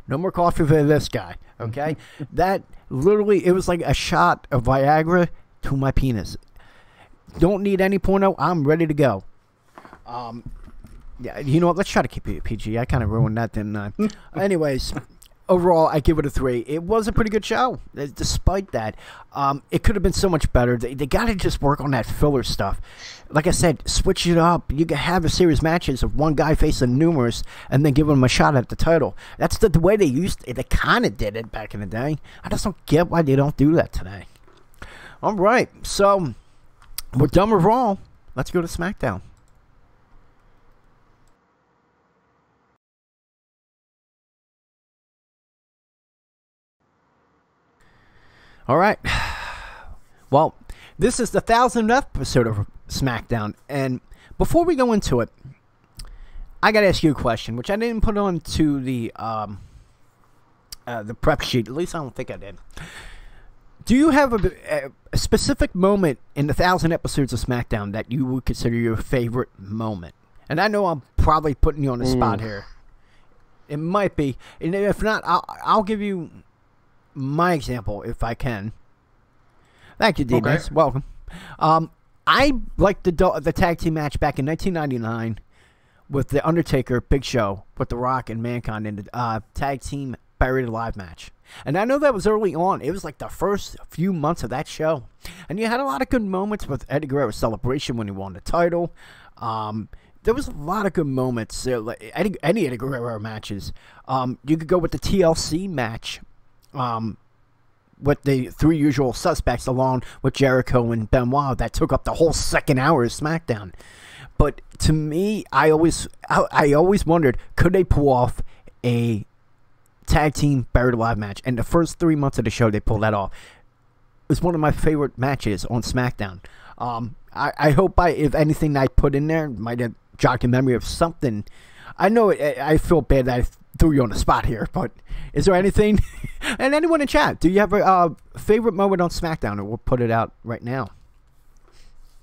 No more coffee for this guy, okay? That literally, it was like a shot of Viagra to my penis. Don't need any porno. I'm ready to go. Yeah, you know what? Let's try to keep it PG. I kind of ruined that, didn't I? Anyways, overall, I give it a 3. It was a pretty good show. Despite that, it could have been so much better. They got to just work on that filler stuff. Like I said, switch it up. You can have a series matches of one guy facing numerous and then give him a shot at the title. That's the way they used it. They kind of did it back in the day. I just don't get why they don't do that today. All right, so we're done with Raw. Let's go to SmackDown. All right. Well, this is the 1,000th episode of SmackDown, and before we go into it, I got to ask you a question, which I didn't put on to the prep sheet. At least I don't think I did. Do you have a specific moment in the 1,000 episodes of SmackDown that you would consider your favorite moment? And I know I'm probably putting you on the spot here. It might be, and if not, I'll give you my example if I can. Thank you, D-Nice. Okay. Welcome. I liked the tag team match back in 1999 with The Undertaker, Big Show, with The Rock and Mankind in the tag team Buried Alive match. And I know that was early on. It was like the first few months of that show. And you had a lot of good moments with Eddie Guerrero's celebration when he won the title. There was a lot of good moments. Like any Eddie Guerrero matches. You could go with the TLC match. With the 3 usual suspects along with Jericho and Benoit that took up the whole second hour of SmackDown. But to me, I always wondered, could they pull off a tag team Buried Alive match? And the first 3 months of the show, they pulled that off. It was one of my favorite matches on SmackDown. I hope if anything I put in there might have jogged a memory of something. I know I feel bad that I threw you on the spot here, but is there anything? And anyone in chat, do you have a favorite moment on SmackDown? Or we'll put it out right now.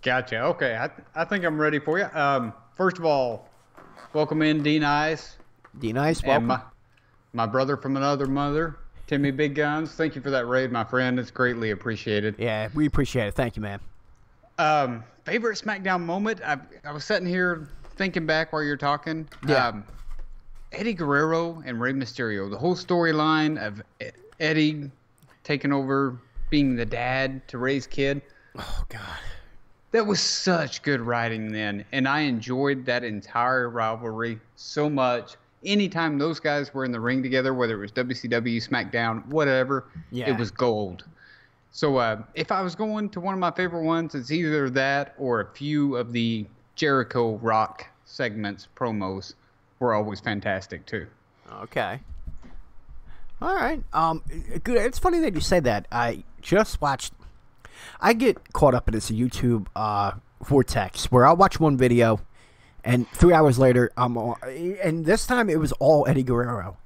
Gotcha. Okay, I think I'm ready for you. First of all, welcome in D-Nice. D-Nice, welcome. And my brother from another mother, Timmy Big Guns. Thank you for that raid, my friend. It's greatly appreciated. Yeah, we appreciate it. Thank you, man. Favorite SmackDown moment? I was sitting here thinking back while you're talking. Yeah. Eddie Guerrero and Rey Mysterio, the whole storyline of Eddie taking over, being the dad to Rey's kid. Oh, God. That was such good writing then, and I enjoyed that entire rivalry so much. Anytime those guys were in the ring together, whether it was WCW, SmackDown, whatever, It was gold. So if I was going to one of my favorite ones, it's either that or a few of the Jericho Rock segments, promos. Were always fantastic too. Okay. All right. Good. It's funny that you say that. I just watched. I get caught up in this YouTube vortex where I'll watch one video, and 3 hours later I'm on. And this time it was all Eddie Guerrero,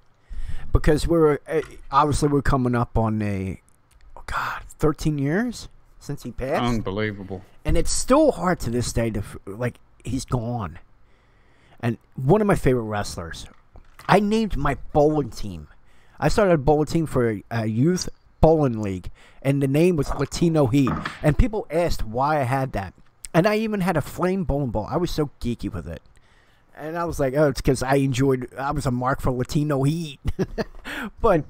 because we're coming up on 13 years since he passed. Unbelievable. And it's still hard to this day to he's gone. And one of my favorite wrestlers, I named my bowling team. I started a bowling team for a youth bowling league, and the name was Latino Heat. And people asked why I had that. And I even had a flame bowling ball. I was so geeky with it. And I was like, oh, it's because I was a mark for Latino Heat. But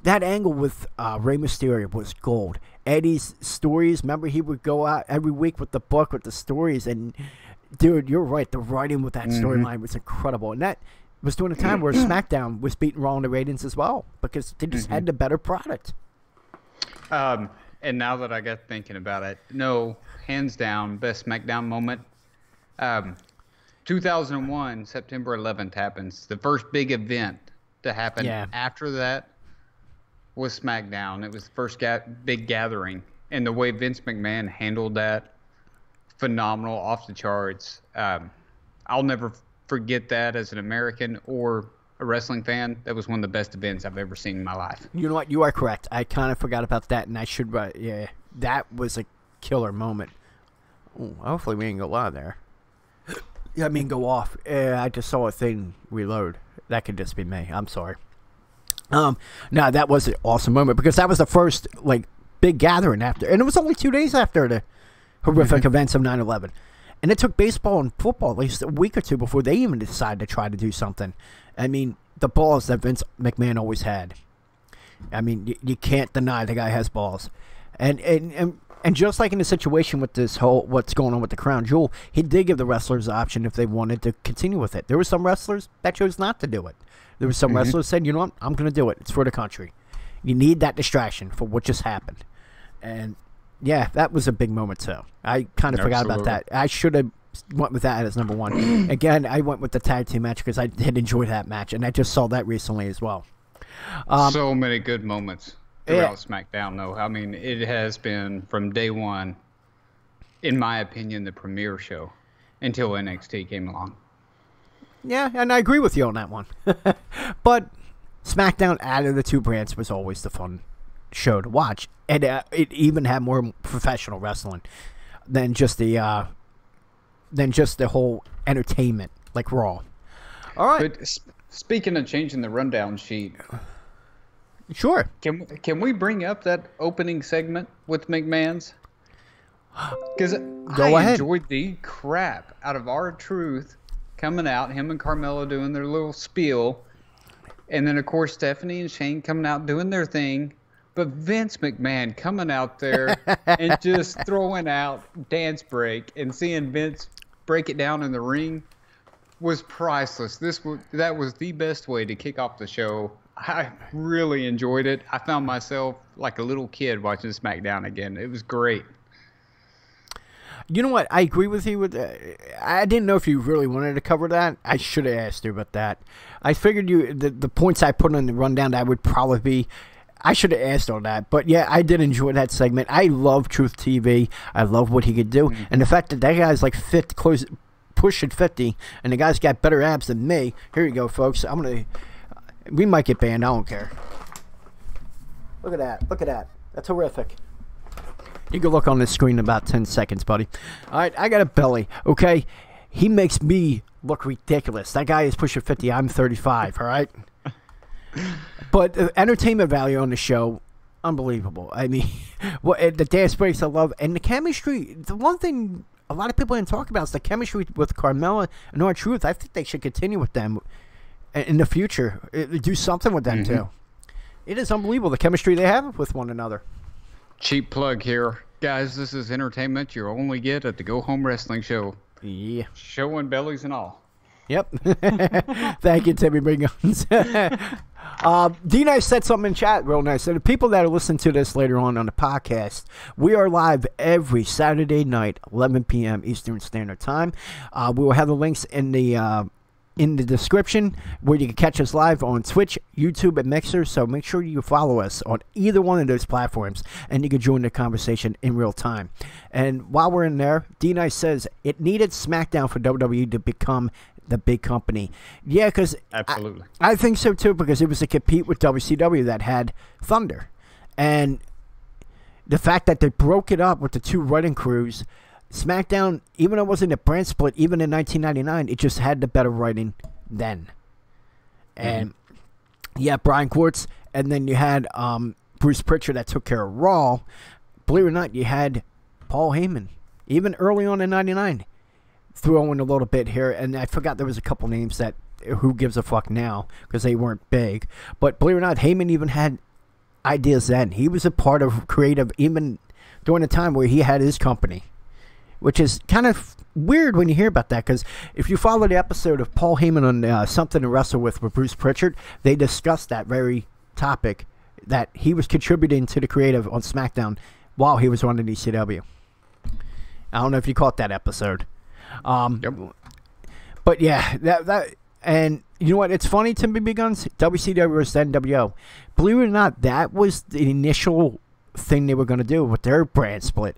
that angle with Rey Mysterio was gold. Eddie's stories, remember he would go out every week with the book with the stories, and dude, you're right, the writing with that storyline was incredible, and that was during a time where SmackDown was beating Raw in the ratings as well because they just had the better product. And now that I got thinking about it, no, hands down, best SmackDown moment. 2001, September 11th happens. The first big event to happen after that was SmackDown. It was the first big gathering. And the way Vince McMahon handled that, phenomenal, off the charts. I'll never forget that as an American or a wrestling fan. That was one of the best events I've ever seen in my life. You know what? You are correct. I kind of forgot about that, and I should. Yeah, that was a killer moment. Ooh, hopefully we didn't go live there. Yeah, I mean go off. I just saw a thing reload. That could just be me. I'm sorry. No, that was an awesome moment because that was the first like big gathering after, and it was only 2 days after the horrific events of 9/11. And it took baseball and football at least a week or two before they even decided to try to do something. I mean, the balls that Vince McMahon always had. I mean, you can't deny the guy has balls. And just like in the situation with this whole, what's going on with the Crown Jewel, he did give the wrestlers the option if they wanted to continue with it. There were some wrestlers that chose not to do it. There were some wrestlers that said, you know what, I'm going to do it. It's for the country. You need that distraction for what just happened. And yeah, that was a big moment too. I kind of forgot about that. I should have went with that as number one. Again, I went with the tag team match because I did enjoy that match, and I just saw that recently as well. So many good moments throughout SmackDown, though. I mean, it has been from day one, in my opinion, the premier show until NXT came along. Yeah, and I agree with you on that one. But SmackDown out of the two brands was always the fun show to watch, and it even had more professional wrestling than just the whole entertainment like Raw. All right. But speaking of changing the rundown sheet, sure. Can we bring up that opening segment with McMahon's? Because I enjoyed the crap out of R-Truth coming out, him and Carmella doing their little spiel, and then of course Stephanie and Shane coming out doing their thing. But Vince McMahon coming out there and just throwing out dance break and seeing Vince break it down in the ring was priceless. That was the best way to kick off the show. I really enjoyed it. I found myself like a little kid watching SmackDown again. It was great. You know what? I agree with you. I didn't know if you really wanted to cover that. I should have asked you about that. I figured the points I put on the rundown that would probably be. I should have asked on that. But yeah, I did enjoy that segment. I love Truth TV. I love what he could do. And the fact that guy's like pushing 50, and the guy's got better abs than me. Here you go, folks. We might get banned. I don't care. Look at that. Look at that. That's horrific. You can look on the screen in about 10 seconds, buddy. All right, I got a belly, okay? He makes me look ridiculous. That guy is pushing 50. I'm 35, all right? But the entertainment value on the show, unbelievable. I mean, the dance breaks I love. And the chemistry, the one thing a lot of people didn't talk about is the chemistry with Carmella and R-Truth. I think they should continue with them in the future. Do something with them, too. It is unbelievable, the chemistry they have with one another. Cheap plug here. Guys, this is entertainment you only get at the Go Home Wrestling Show. Yeah. Showing bellies and all. Yep. Thank you, Timmy Briggins. D-Nice said something in chat real nice. So the people that are listening to this later on the podcast, we are live every Saturday night, 11 p.m. Eastern Standard Time. We will have the links in the description where you can catch us live on Twitch, YouTube, and Mixer. So make sure you follow us on either one of those platforms, and you can join the conversation in real time. And while we're in there, D-Nice says it needed SmackDown for WWE to become the big company. Yeah, because absolutely, I think so too, because it was to compete with WCW that had Thunder, and the fact that they broke it up with the two writing crews. SmackDown, even though it wasn't a brand split, even in 1999, it just had the better writing then. And yeah, Brian Quartz, and then you had Bruce Pritchard that took care of Raw. Believe it or not, you had Paul Heyman, even early on in 99, throw in a little bit here, and I forgot there was a couple names that who gives a fuck now because they weren't big. But believe it or not, Heyman even had ideas then. He was a part of creative even during the time where he had his company, which is kind of weird when you hear about that, because if you follow the episode of Paul Heyman on Something to Wrestle with Bruce Pritchard, they discussed that very topic, that he was contributing to the creative on SmackDown while he was running ECW. I don't know if you caught that episode. Yep. But yeah, that and you know what? It's funny to me, Big Guns. WCW versus NWO. Believe it or not, that was the initial thing they were going to do with their brand split.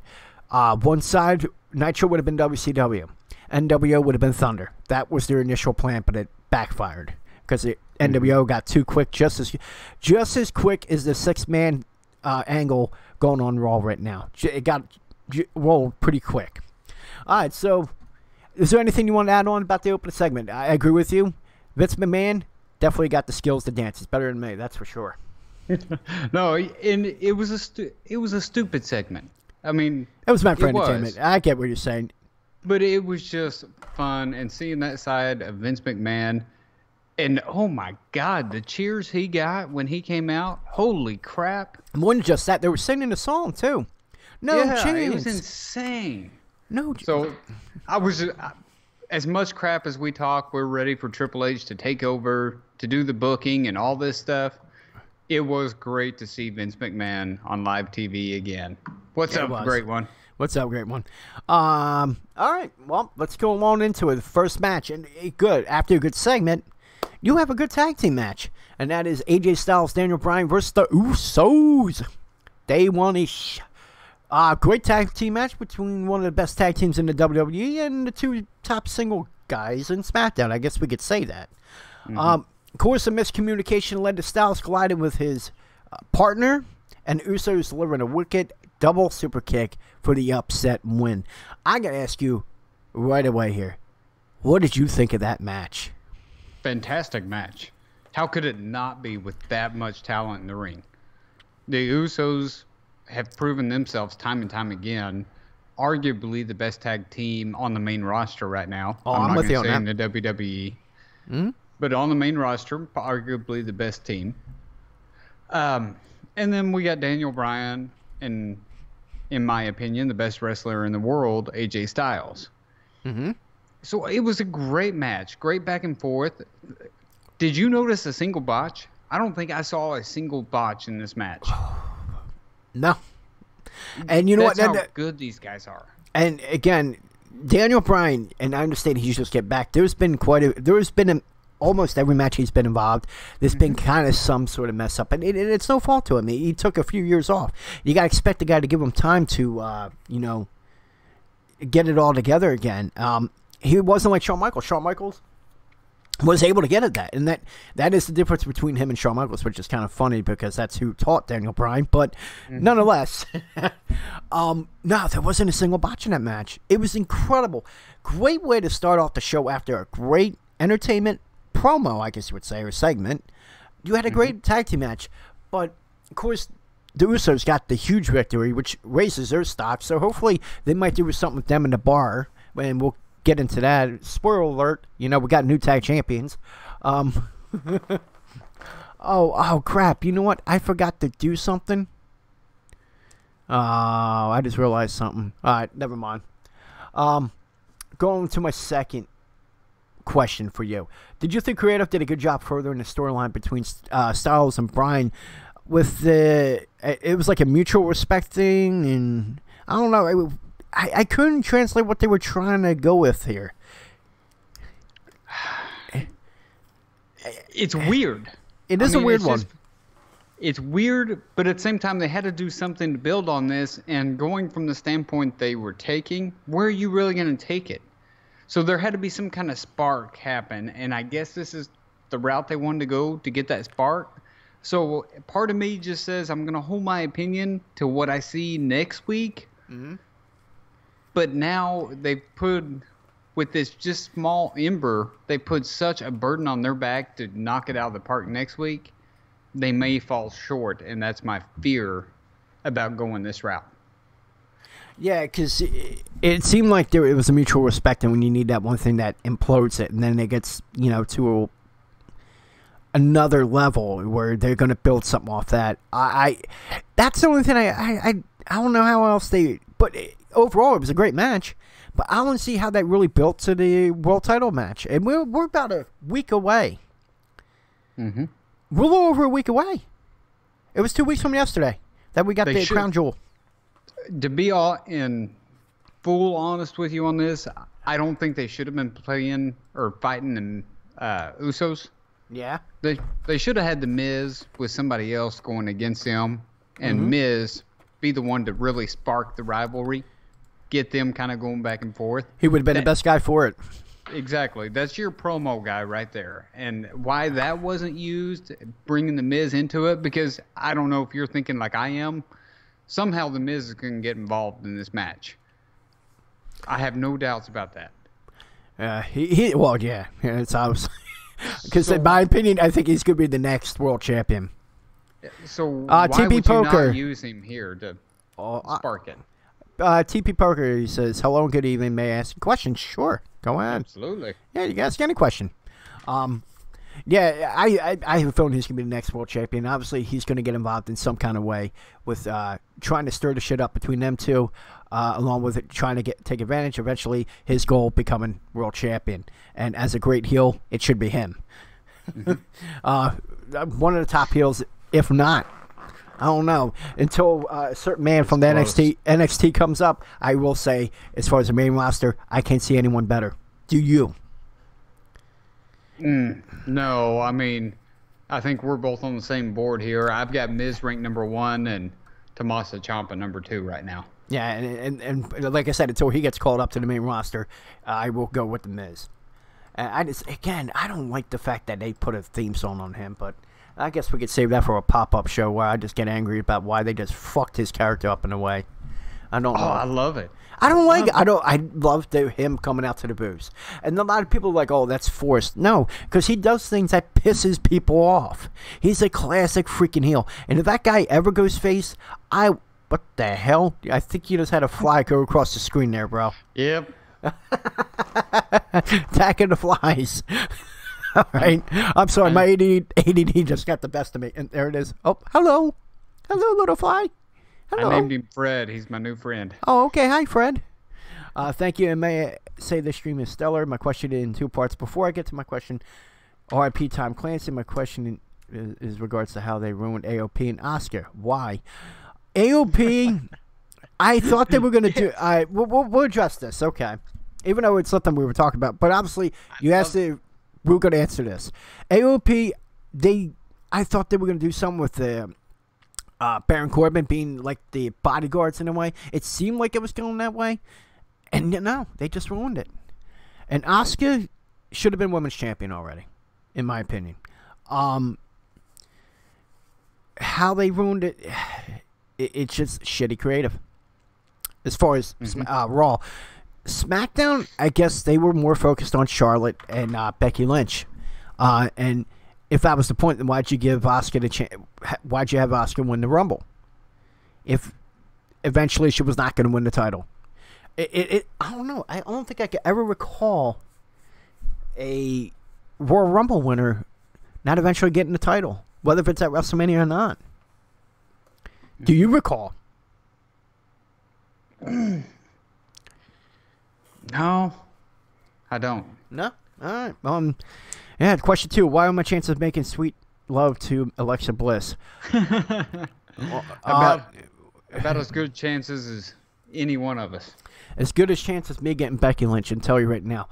One side, Nitro would have been WCW. NWO would have been Thunder. That was their initial plan, but it backfired because the NWO got too quick, just as quick as the 6-man angle going on Raw right now. It got rolled pretty quick. All right, so is there anything you want to add on about the opening segment? I agree with you. Vince McMahon definitely got the skills to dance. He's better than me, that's for sure. No, and it was a stupid segment. I mean, it was meant for entertainment. I get what you're saying. But it was just fun, and seeing that side of Vince McMahon, and oh my God, the cheers he got when he came out, holy crap. More than just that, they were singing a song too. No chance. It was insane. No. So I was, as much crap as we talk, we're ready for Triple H to take over, to do the booking and all this stuff. It was great to see Vince McMahon on live TV again. What's up, Great One? What's up, Great One? All right, well, let's go on into it. The first match, and good. After a good segment, you have a good tag team match, and that is AJ Styles, Daniel Bryan versus the Usos. Day one-ish. Great tag team match between one of the best tag teams in the WWE and the two top single guys in SmackDown. I guess we could say that. Of course, a miscommunication led to Styles colliding with his partner, and Usos delivering a wicked double super kick for the upset win. I got to ask you right away here, what did you think of that match? Fantastic match. How could it not be with that much talent in the ring? The Usos have proven themselves time and time again, arguably the best tag team on the main roster right now. I'm with you on that. In the WWE. But on the main roster, arguably the best team. And then we got Daniel Bryan and, in my opinion, the best wrestler in the world, AJ Styles. So it was a great match, great back and forth. Did you notice a single botch? I don't think I saw a single botch in this match. No. And you know That's what? how good these guys are. And again, Daniel Bryan, and I understand he's just get back. There's been almost every match he's been involved, there's been kind of some sort of mess up, and it's no fault to him. He took a few years off. You got to expect the guy to give him time to, get it all together again. He wasn't like Shawn Michaels. Shawn Michaels was able to get at that, and that is the difference between him and Shawn Michaels, which is kind of funny because that's who taught Daniel Bryan. But nonetheless, no, there wasn't a single botch in that match. It was incredible. Great way to start off the show after a great entertainment promo, I guess you would say, or segment. You had a great tag team match, but of course the Usos got the huge victory, which raises their stock. So hopefully they might do something with them in the bar, and we'll get into that. Spoiler alert, we got new tag champions. Oh crap, you know what? I forgot to do something. Oh, I just realized something. Alright, never mind. Going to my second question for you. Did you think creative did a good job furthering the storyline between Styles and Bryan with it was like a mutual respect thing, and I don't know, I couldn't translate what they were trying to go with here. It's weird. It is a weird one. It's weird, but at the same time, they had to do something to build on this, and going from the standpoint they were taking, where are you really going to take it? So there had to be some kind of spark happen, and I guess this is the route they wanted to go to get that spark. So part of me just says I'm going to hold my opinion to what I see next week. But now they put, with this just small ember, they put such a burden on their back to knock it out of the park next week. They may fall short, and that's my fear about going this route. Yeah, because it seemed like it was a mutual respect, and when you need that one thing that implodes it, and then it gets, to another level where they're going to build something off that. That's the only thing I don't know how else but overall it was a great match, but I don't see how that really built to the world title match, and we're about a week away. Mm-hmm. We're a little over a week away. It was 2 weeks from yesterday that we got the crown jewel. To be all in full honest with you on this, I don't think they should have been playing or fighting in Usos. Yeah. They should have had the Miz with somebody else going against them, and Miz be the one to really spark the rivalry, get them kind of going back and forth. He would have been the best guy for it. Exactly. That's your promo guy right there. And why that wasn't used, bringing the Miz into it, because I don't know if you're thinking like I am, somehow the Miz is going to get involved in this match. I have no doubts about that. It's obvious. Because in my opinion, I think he's going to be the next world champion. So why TP would Poker. you not use him here to spark it? TP Poker, he says, hello and good evening. May I ask a question? Sure. Go ahead. Absolutely. Yeah, you can ask any question. Yeah, I have a feeling he's going to be the next world champion. Obviously, he's going to get involved in some kind of way with trying to stir the shit up between them two, along with trying to take advantage. Eventually, his goal becoming world champion. And as a great heel, it should be him. One of the top heels, if not. I don't know. Until a certain man from the NXT comes up, I will say, as far as the main roster, I can't see anyone better. Do you? No, I mean, I think we're both on the same board here. I've got Miz ranked number 1 and Tommaso Ciampa number 2 right now. Yeah, and like I said, until he gets called up to the main roster, I will go with the Miz. I don't like the fact that they put a theme song on him, but I guess we could save that for a pop-up show where I just get angry about why they just fucked his character up in a way. I don't know. I love it. I don't like it. I love him coming out to the booths. And a lot of people are like, oh, that's forced. No, because he does things that pisses people off. He's a classic freaking heel. And if that guy ever goes face, what the hell? I think you just had a fly go across the screen there, bro. Yep. Attacking the flies. All right. I'm sorry. My ADD just got the best of me. And there it is. Oh, hello. Hello, little fly. Hello. I named him Fred. He's my new friend. Oh, okay. Hi, Fred. Thank you. And may I say the stream is stellar. My question in 2 parts. Before I get to my question, RIP Tom Clancy, my question is regards to how they ruined AOP and Oscar. Why? AOP, I thought they were going to do... We'll address this. Okay. Even though it's something we were talking about. But obviously, you asked it... We're going to answer this. AOP, I thought they were going to do something with the Baron Corbin being like the bodyguards in a way. It seemed like it was going that way. And no, they just ruined it. And Asuka should have been women's champion already, in my opinion. How they ruined it, it's just shitty creative. As far as Raw. SmackDown, I guess they were more focused on Charlotte and Becky Lynch, and if that was the point, then why'd you give Asuka the chance? Why'd you have Asuka win the Rumble? If eventually she was not going to win the title, I don't know. I don't think I could ever recall a Royal Rumble winner not eventually getting the title, whether if it's at WrestleMania or not. Do you recall? No, I don't. No? All right. Yeah, question 2. Why are my chances of making sweet love to Alexa Bliss? About as good chances as any one of us. As good as chances me getting Becky Lynch, and tell you right now.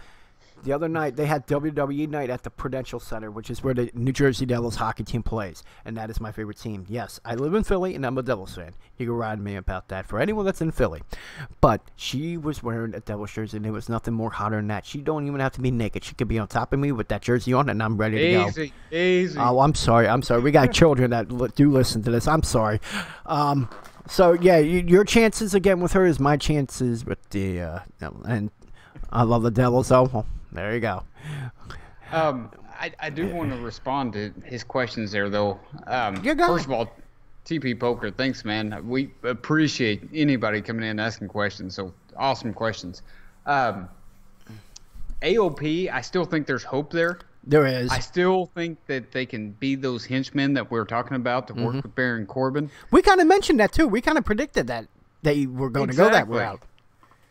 The other night, they had WWE night at the Prudential Center, which is where the New Jersey Devils hockey team plays. And that is my favorite team. Yes, I live in Philly, and I'm a Devils fan. You can ride me about that for anyone that's in Philly. But she was wearing a Devils jersey, and there was nothing more hotter than that. She don't even have to be naked. She could be on top of me with that jersey on, and I'm ready to go. Easy. Oh, I'm sorry. We got children that do listen to this. I'm sorry. So, yeah, your chances again with her is my chances with the and I love the Devils, so well, there you go. I do want to respond to his questions there, though. You go. First of all, TP Poker, thanks, man. We appreciate anybody coming in asking questions. So awesome questions. AOP, I still think there's hope there. There is. I still think that they can be those henchmen that we were talking about to work with Baron Corbin. We kind of mentioned that too. We kind of predicted that they were going to go that route.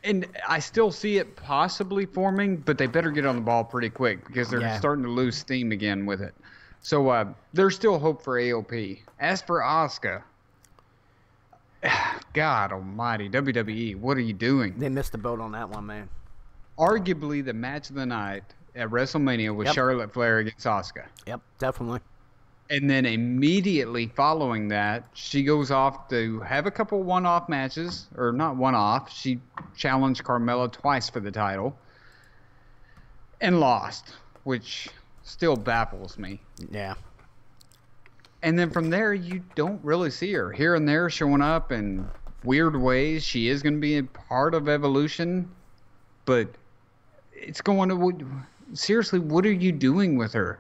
And I still see it possibly forming, but they better get on the ball pretty quick because they're starting to lose steam again with it. So there's still hope for AOP. As for Asuka, God almighty, WWE, what are you doing? They missed the boat on that one, man. Arguably the match of the night at WrestleMania was Charlotte Flair against Asuka. Yep, definitely. And then immediately following that, she goes off to have a couple one-off matches, or not one-off. She challenged Carmella twice for the title and lost, which still baffles me. Yeah. And then from there, you don't really see her. Here and there showing up in weird ways. She is going to be a part of Evolution, but it's going to... Seriously, what are you doing with her?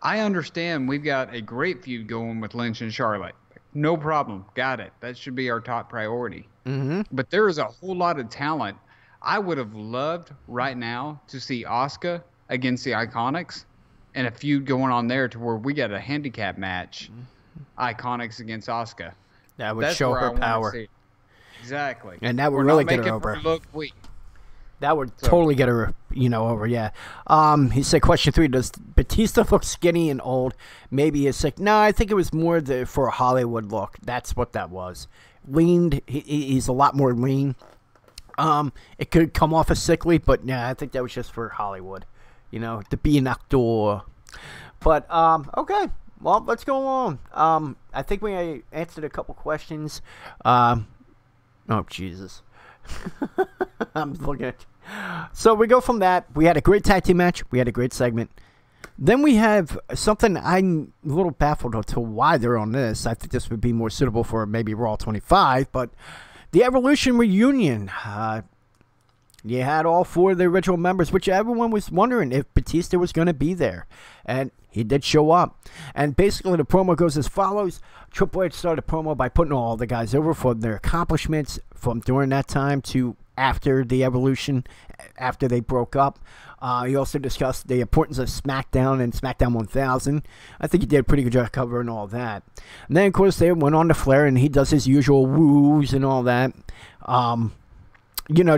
I understand we've got a great feud going with Lynch and Charlotte. No problem. Got it. That should be our top priority. But there is a whole lot of talent. I would have loved right now to see Asuka against the Iconics and a feud going on there to where we got a handicap match. Iconics against Asuka. That would show her power. Exactly. And that would really get her over. Look weak. That would totally get her, over, yeah. He said, question 3, does Batista look skinny and old? Maybe it's like, no, I think it was more for a Hollywood look. That's what that was. Leaned, he's a lot more lean. It could come off as sickly, but yeah, I think that was just for Hollywood, to be an actor. But, okay, well, let's go on. I think we answered a couple questions. Oh, Jesus. I'm looking at. So we go from that. We had a great tag team match. We had a great segment. Then we have something I'm a little baffled as to why they're on this. I think this would be more suitable for maybe Raw 25, but the Evolution reunion. You had all 4 of the original members, which everyone was wondering if Batista was going to be there. And he did show up. And basically the promo goes as follows. Triple H started the promo by putting all the guys over for their accomplishments from during that time to after the Evolution, after they broke up. He also discussed the importance of SmackDown and SmackDown 1000. I think he did a pretty good job covering all that. And then, of course, they went on to Flair, and he does his usual woos and all that.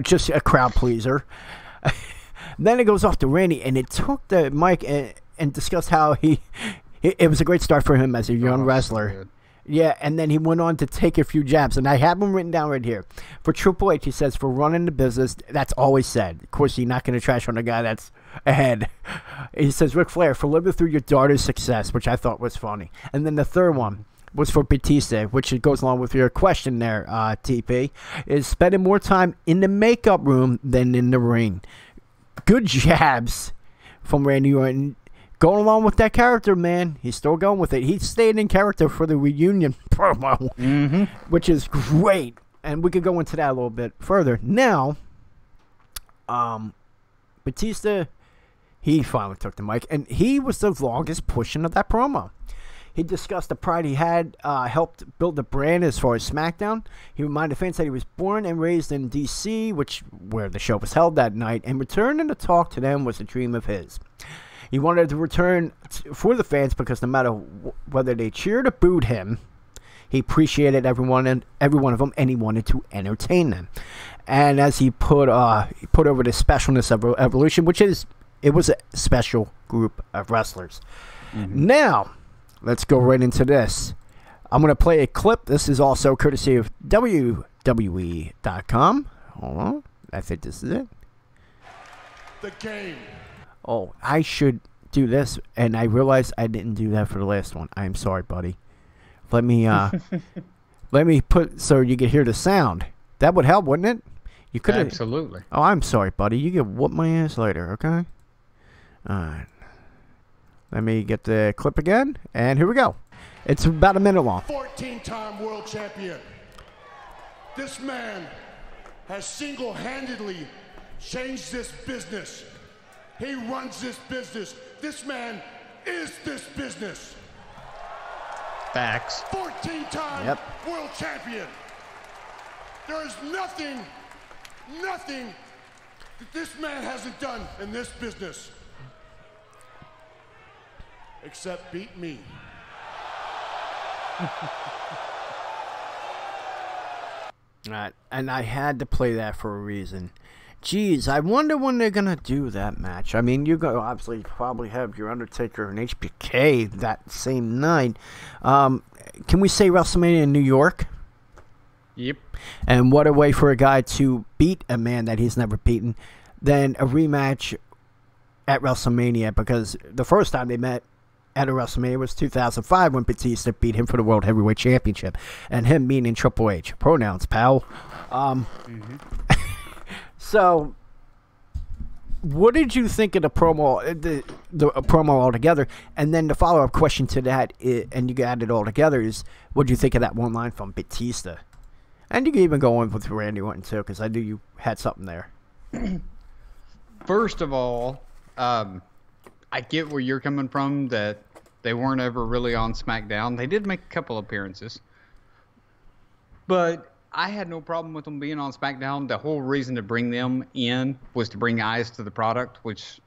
Just a crowd pleaser. Then it goes off to Randy, and it took the mic and discussed how it was a great start for him as a young wrestler. Yeah, and then he went on to take a few jabs, and I have them written down right here. For Triple H, he says, for running the business, that's always said. Of course, you're not going to trash on a guy that's ahead. He says, Ric Flair, for living through your daughter's success, which I thought was funny. And then the third one was for Batista, which goes along with your question there, TP, is spending more time in the makeup room than in the ring. Good jabs from Randy Orton. Going along with that character, man. He's still going with it. He's staying in character for the reunion promo, which is great. And we could go into that a little bit further. Now, Batista, he finally took the mic, and he was the longest pushing of that promo. He discussed the pride he had, helped build the brand as far as SmackDown. He reminded fans that he was born and raised in D.C., where the show was held that night, and returning to talk to them was a dream of his. He wanted to return for the fans because no matter whether they cheered or booed him, he appreciated every one of them, and he wanted to entertain them. And as he put over the specialness of Evolution, it was a special group of wrestlers. Now, let's go right into this. I'm going to play a clip. This is also courtesy of WWE.com. Hold on. I think this is it. The game. Oh, I should do this, and I realized I didn't do that for the last one. I'm sorry, buddy. Let me put so you can hear the sound. That would help, wouldn't it? You could absolutely. Oh, I'm sorry, buddy. You can whoop my ass later, okay? All right. Let me get the clip again, and here we go. It's about a minute long. 14-time world champion. This man has single-handedly changed this business. He runs this business. This man is this business. Facts. 14-time world champion. There is nothing that this man hasn't done in this business except beat me. And I had to play that for a reason. Geez, I wonder when they're gonna do that match. I mean, you go obviously probably have your Undertaker and HBK that same night. Can we say WrestleMania in New York? Yep. And what a way for a guy to beat a man that he's never beaten than a rematch at WrestleMania, because the first time they met at a WrestleMania was 2005 when Batista beat him for the World Heavyweight Championship, and him meaning Triple H. Pronouns, pal. So, what did you think of the promo, the promo altogether? And then the follow-up question to that, and you got it all together, is what did you think of that one line from Batista? And you can even go in with Randy Orton too, because I knew you had something there. First of all, I get where you're coming from, that they weren't ever really on SmackDown. They did make a couple appearances, but I had no problem with them being on SmackDown. The whole reason to bring them in was to bring eyes to the product, which,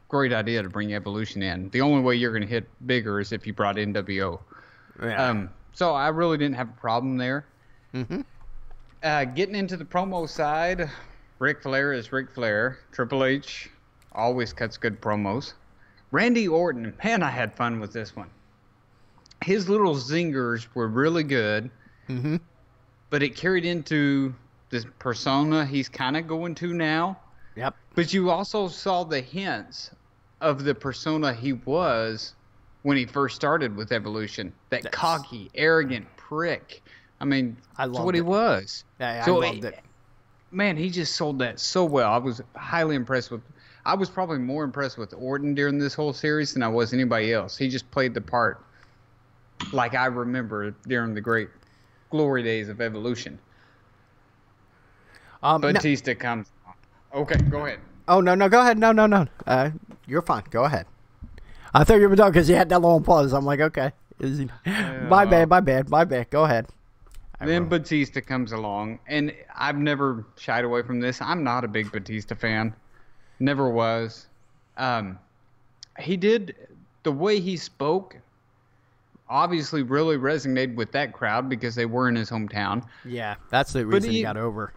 great idea to bring Evolution in. The only way you're going to hit bigger is if you brought NWO. Yeah. So I really didn't have a problem there. Mm-hmm. Getting into the promo side, Ric Flair is Ric Flair. Triple H always cuts good promos. Randy Orton, man, I had fun with this one. His little zingers were really good, but it carried into this persona he's kind of going to now. Yep. But you also saw the hints of the persona he was when he first started with Evolution. That cocky, arrogant prick. I mean, that's what he was. Yeah, so I loved it. Man, he just sold that so well. I was highly impressed with. I was probably more impressed with Orton during this whole series than I was anybody else. He just played the part like I remember during the great glory days of Evolution. Batista comes on. Okay, go ahead. Oh, no, go ahead. No. You're fine. Go ahead. I thought you were done because you had that long pause. I'm like, okay. My bad. Go ahead. Then Batista comes along, and I've never shied away from this. I'm not a big Batista fan. Never was. He did, the way he spoke, obviously really resonated with that crowd because they were in his hometown. Yeah, that's the reason he got over.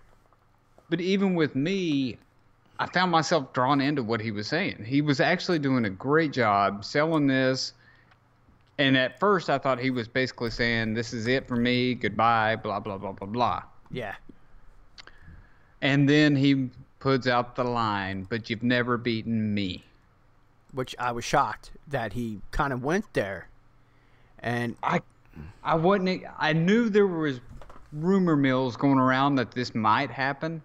But even with me, I found myself drawn into what he was saying. He was actually doing a great job selling this. And at first, I thought he was basically saying, this is it for me, goodbye, blah, blah, blah, blah, blah. Yeah. And then he puts out the line, but you've never beaten me. Which I was shocked that he kind of went there. And I knew there was rumor mills going around that this might happen,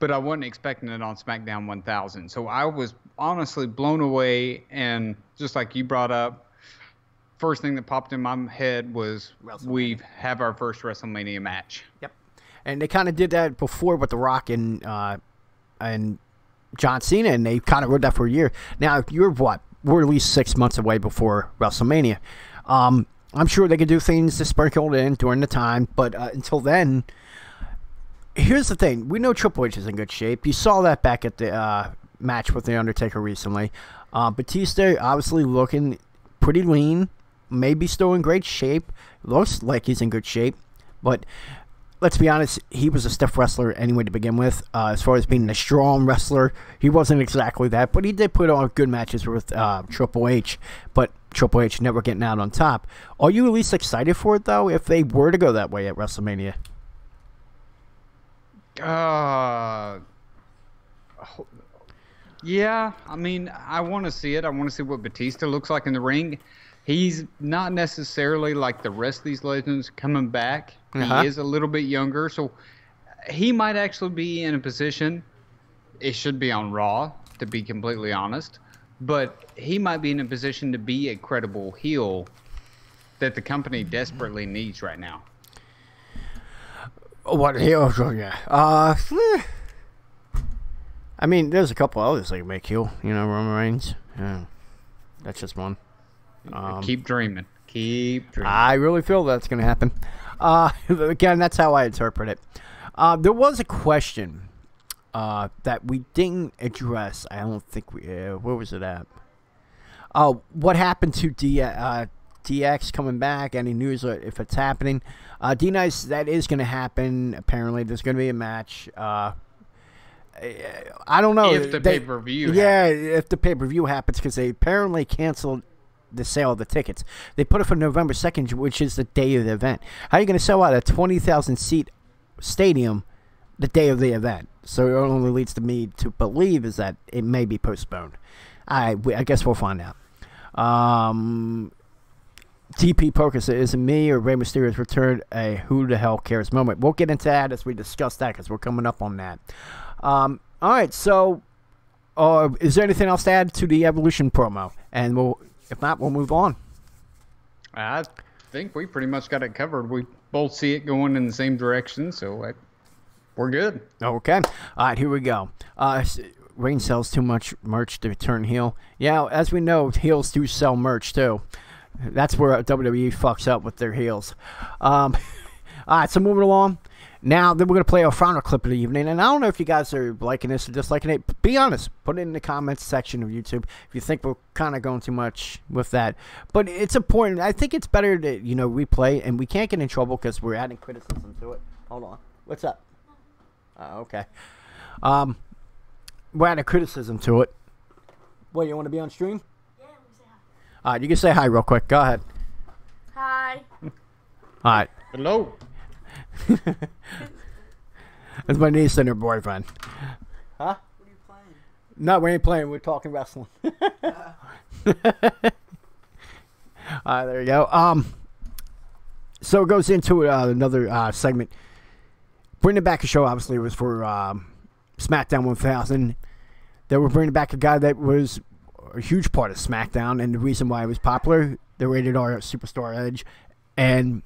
but I wasn't expecting it on SmackDown 1000. So I was honestly blown away, and just like you brought up, first thing that popped in my head was we have our first WrestleMania match. Yep. And they kind of did that before with The Rock and John Cena, and they kind of rode that for a year. Now, we're at least 6 months away before WrestleMania. I'm sure they could do things to sprinkle it in during the time, but until then, here's the thing. We know Triple H is in good shape. You saw that back at the match with The Undertaker recently. Batista obviously looking pretty lean. Maybe still in great shape. Looks like he's in good shape. But let's be honest, he was a stiff wrestler anyway to begin with. As far as being a strong wrestler, he wasn't exactly that. But he did put on good matches with Triple H. But Triple H never getting out on top. Are you at least excited for it, though, if they were to go that way at WrestleMania? Yeah, I mean, I want to see it. I want to see what Batista looks like in the ring. He's not necessarily like the rest of these legends coming back. He is a little bit younger, so he might actually be in a position. It should be on Raw, to be completely honest. But he might be in a position to be a credible heel that the company desperately needs right now. What heel? Yeah. I mean, there's a couple others they can make heel. You know, Roman Reigns. Yeah, that's just one. Keep dreaming. Keep dreaming. I really feel that's going to happen. Again, that's how I interpret it. There was a question that we didn't address. I don't think we. Where was it at? Oh, what happened to DX coming back? Any news if it's happening? D-Nice, that is going to happen. Apparently, there's going to be a match. I don't know If the pay-per-view if the pay-per-view happens, because they apparently canceled the sale of the tickets. They put it for November 2nd, which is the day of the event. How are you going to sell out a 20,000 seat stadium the day of the event? So it only leads to me to believe is that it may be postponed. I guess we'll find out. DP Poker says, is it me or Rey Mysterio's return a who the hell cares moment? We'll get into that as we discuss that, because we're coming up on that. All right, so is there anything else to add to the Evolution promo? And if not, we'll move on. I think we pretty much got it covered. We both see it going in the same direction, so we're good. Okay. All right, here we go. Reigns sells too much merch to turn heel. Yeah, as we know, heels do sell merch, too. That's where WWE fucks up with their heels. All right, so moving along. Now, then we're going to play our final clip of the evening. And I don't know if you guys are liking this or disliking it. Be honest. Put it in the comments section of YouTube if you think we're kind of going too much with that. But it's important. I think it's better to, replay. And we can't get in trouble because we're adding criticism to it. Hold on. What's up? Okay. We're adding criticism to it. What, you want to be on stream? Yeah, we say hi. All right, you can say hi real quick. Go ahead. Hi. All right. Hello. That's my niece and her boyfriend. Huh? What are you playing? No, we ain't playing. We're talking wrestling. All right, there you go. So it goes into another segment. Bringing back a show, obviously, was for SmackDown 1000. They were bringing back a guy that was a huge part of SmackDown, and the reason why it was popular, the Rated R Superstar Edge, and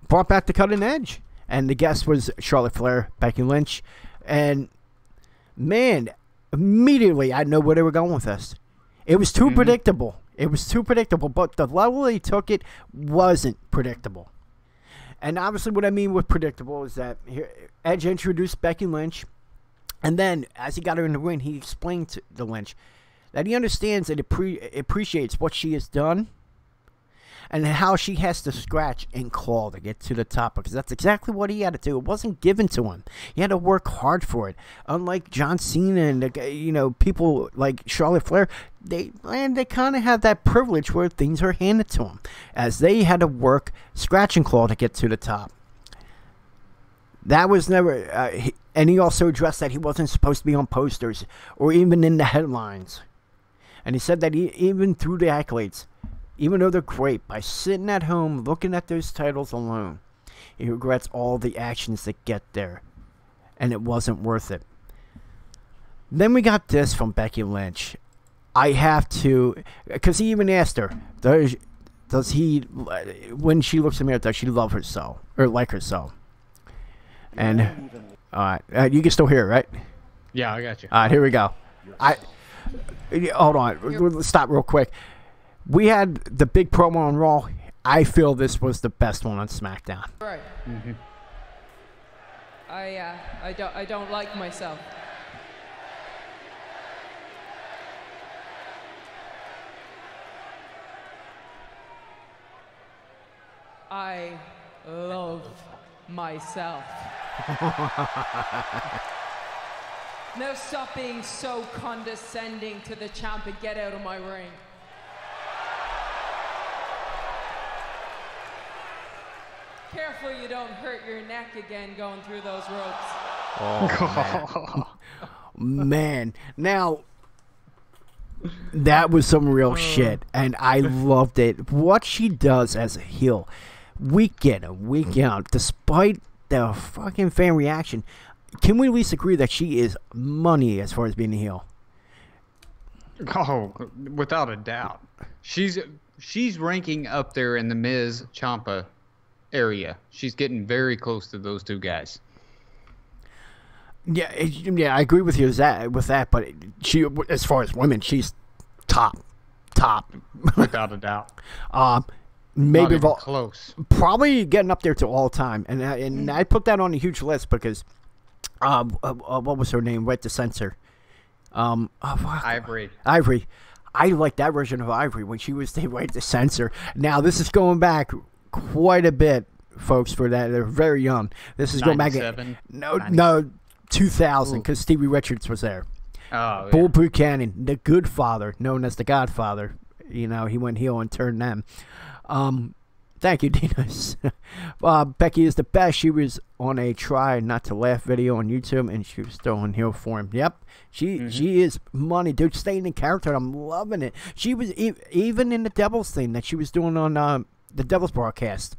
brought back the Cutting Edge. And the guest was Charlotte Flair, Becky Lynch. And, man, immediately I know where they were going with this. It was too predictable. It was too predictable, but the level they took it wasn't predictable. And obviously what I mean with predictable is that Edge introduced Becky Lynch, and then as he got her in the ring, he explained to the Lynch that he understands and appreciates what she has done, and how she has to scratch and claw to get to the top, because that's exactly what he had to do. It wasn't given to him. He had to work hard for it. Unlike John Cena and people like Charlotte Flair, they kind of have that privilege where things are handed to them, as they had to work scratch and claw to get to the top. That was never, and he also addressed that he wasn't supposed to be on posters or even in the headlines. And he said that even through the accolades, even though they're great, by sitting at home looking at those titles alone, he regrets all the actions that get there, and it wasn't worth it. Then we got this from Becky Lynch. I have to, because he even asked her, does he, when she looks in the mirror, does she love herself or like herself? And all right, you can still hear it, right? Yeah, I got you. All right, here we go. Hold on, let's stop real quick. We had the big promo on Raw. I feel this was the best one on SmackDown. Right. Mm-hmm. I don't like myself. I love myself. Now stop being so condescending to the champ and get out of my ring. Careful you don't hurt your neck again going through those ropes. Oh, man. Now, that was some real shit, and I loved it. What she does as a heel, week in and week out, despite the fucking fan reaction, can we at least agree that she is money as far as being a heel? Oh, without a doubt. She's ranking up there in the Miz Ciampa area. She's getting very close to those two guys. Yeah, I agree with you with that. But she, as far as women, she's top top. Without a doubt. Maybe Not of even all, close. probably getting up there to all time, and I put that on a huge list because what was her name? Right, the censor. Ivory. Ivory. I like that version of Ivory when she was the right the censor. Now this is going back quite a bit, folks. For that, they're very young. This is going back at 2000 because Stevie Richards was there. Oh, yeah. Bull Buchanan, the good father, known as the Godfather. You know, he went heel and turned them. Thank you, Dinos. Becky is the best. She was on a try not to laugh video on YouTube, and she was still on heel for him. Yep, she is money, dude. Staying in character, I'm loving it. She was even in the Devil's thing that she was doing on the Devil's broadcast.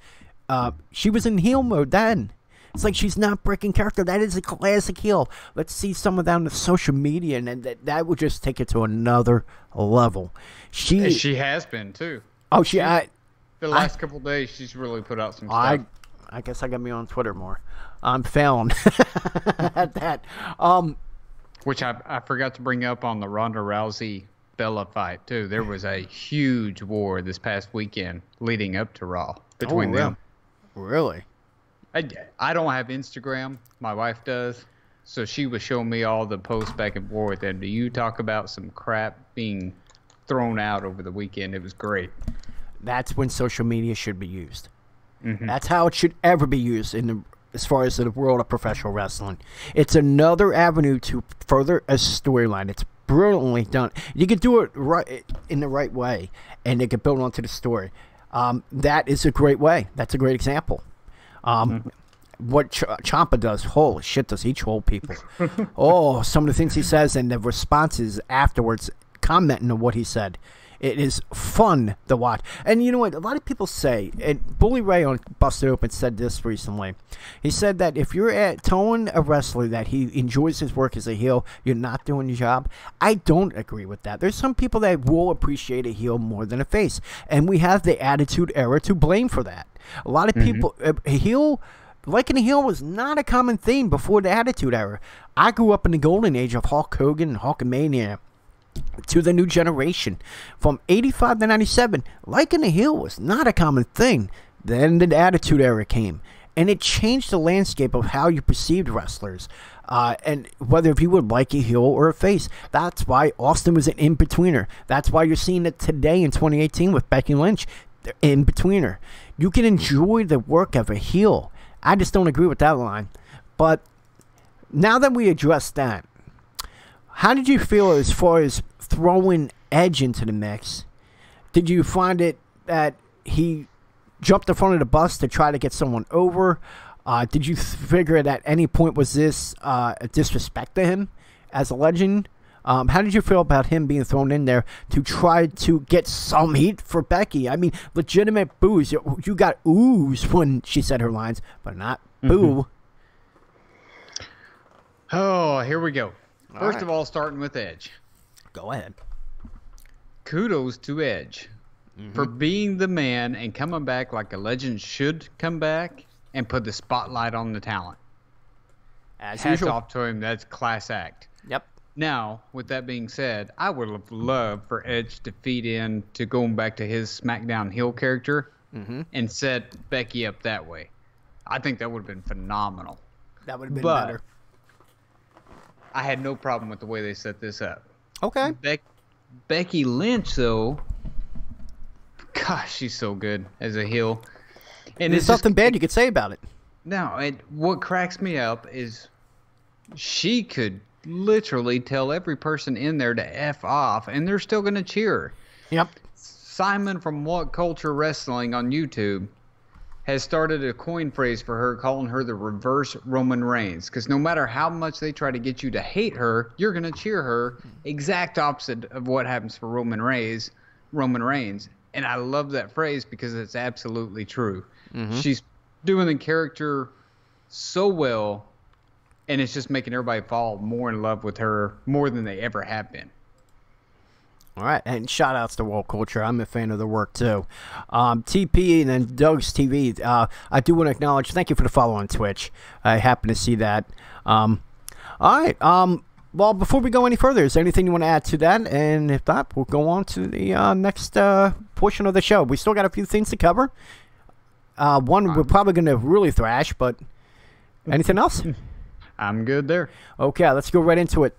She was in heel mode then. It's like she's not breaking character. That is a classic heel. Let's see some of that on the social media, and that would just take it to another level. She has been too. Oh, the last couple of days, she's really put out some stuff. I guess I got me on Twitter more. I'm failing at that. Which I forgot to bring up on the Ronda Rousey Bella fight too. There was a huge war this past weekend leading up to Raw between them. Really? I don't have Instagram. My wife does. So she was showing me all the posts back and forth. And you talk about some crap being thrown out over the weekend. It was great. That's when social media should be used. That's how it should ever be used as far as the world of professional wrestling. It's another avenue to further a storyline. It's brilliantly done. You can do it right in the right way, and it can build onto the story. That is a great way. That's a great example. What Ciampa does, holy shit, does he troll people? Oh, some of the things he says and the responses afterwards, commenting on what he said. It is fun to watch. And you know what? A lot of people say, and Bully Ray on Busted Open said this recently. He said that if you're telling a wrestler that he enjoys his work as a heel, you're not doing your job. I don't agree with that. There's some people that will appreciate a heel more than a face. And we have the Attitude Era to blame for that. A lot of people, liking a heel was not a common thing before the Attitude Era. I grew up in the golden age of Hulk Hogan and Hulkamania. To the new generation. From 85 to 97, liking a heel was not a common thing. Then the Attitude Era came, and it changed the landscape of how you perceived wrestlers, and whether if you would like a heel or a face. That's why Austin was an in-betweener. That's why you're seeing it today in 2018 with Becky Lynch, the in-betweener. You can enjoy the work of a heel. I just don't agree with that line. But now that we addressed that, how did you feel as far as throwing Edge into the mix? Did you find it that he jumped in front of the bus to try to get someone over? Did you figure that at any point was this a disrespect to him as a legend? How did you feel about him being thrown in there to try to get some heat for Becky? I mean, legitimate boos. You got oohs when she said her lines, but not boo. Oh, here we go. First of all, starting with Edge. Go ahead. Kudos to Edge for being the man and coming back like a legend should come back and put the spotlight on the talent. As Hats usual. off to him. That's class act. Yep. Now, with that being said, I would have loved for Edge to feed in to going back to his SmackDown heel character and set Becky up that way. I think that would have been phenomenal. That would have been better. I had no problem with the way they set this up. Okay. Becky Lynch, though, gosh, she's so good as a heel. And there's something bad you could say about it. No, what cracks me up is she could literally tell every person in there to F off, and they're still going to cheer her. Yep. Simon from What Culture Wrestling on YouTube has started a coin phrase for her, calling her the reverse Roman Reigns. Because no matter how much they try to get you to hate her, you're going to cheer her. Exact opposite of what happens for Roman Reigns. And I love that phrase because it's absolutely true. She's doing the character so well, and it's just making everybody fall more in love with her more than they ever have been. All right, and shout outs to World Culture. I'm a fan of the work too. TP and then Doug's TV. I do want to acknowledge. Thank you for the follow on Twitch. I happen to see that. All right. well, before we go any further, is there anything you want to add to that? And if not, we'll go on to the next portion of the show. We still got a few things to cover. One we're probably going to really thrash, but anything else? I'm good there. Okay, let's go right into it.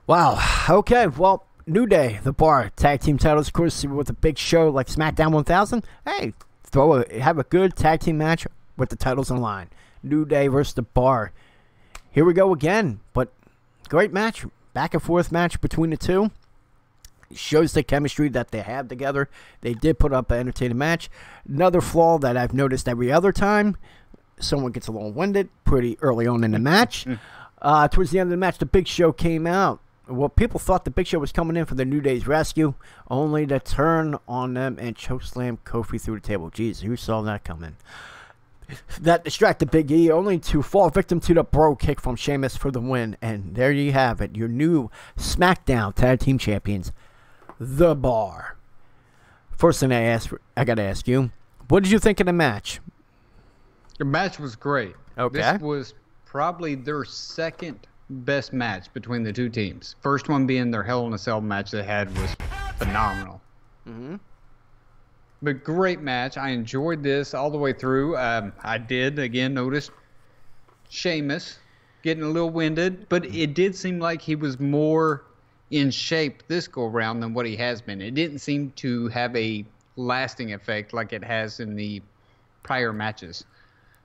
Wow. Okay, well, New Day, The Bar, tag team titles, of course, with a big show like SmackDown 1000. Hey, have a good tag team match with the titles on the line. New Day versus The Bar. Here we go again, but great match, back and forth match between the two. Shows the chemistry that they have together. They did put up an entertaining match. Another flaw that I've noticed every other time, someone gets a little winded pretty early on in the match. Towards the end of the match, the Big Show came out. Well, people thought the Big Show was coming in for the New Day's rescue, only to turn on them and chokeslam Kofi through the table. Jeez, who saw that coming? That distracted Big E, only to fall victim to the bro kick from Sheamus for the win. And there you have it, your new SmackDown Tag Team Champions, The Bar. First thing I got to ask you, what did you think of the match? The match was great. Okay. This was probably their second best match between the two teams. First one being their Hell in a Cell match they had was phenomenal. Mm-hmm. But great match. I enjoyed this all the way through. I did, again, notice Sheamus getting a little winded, but it did seem like he was more in shape this go-around than what he has been. It didn't seem to have a lasting effect like it has in the prior matches.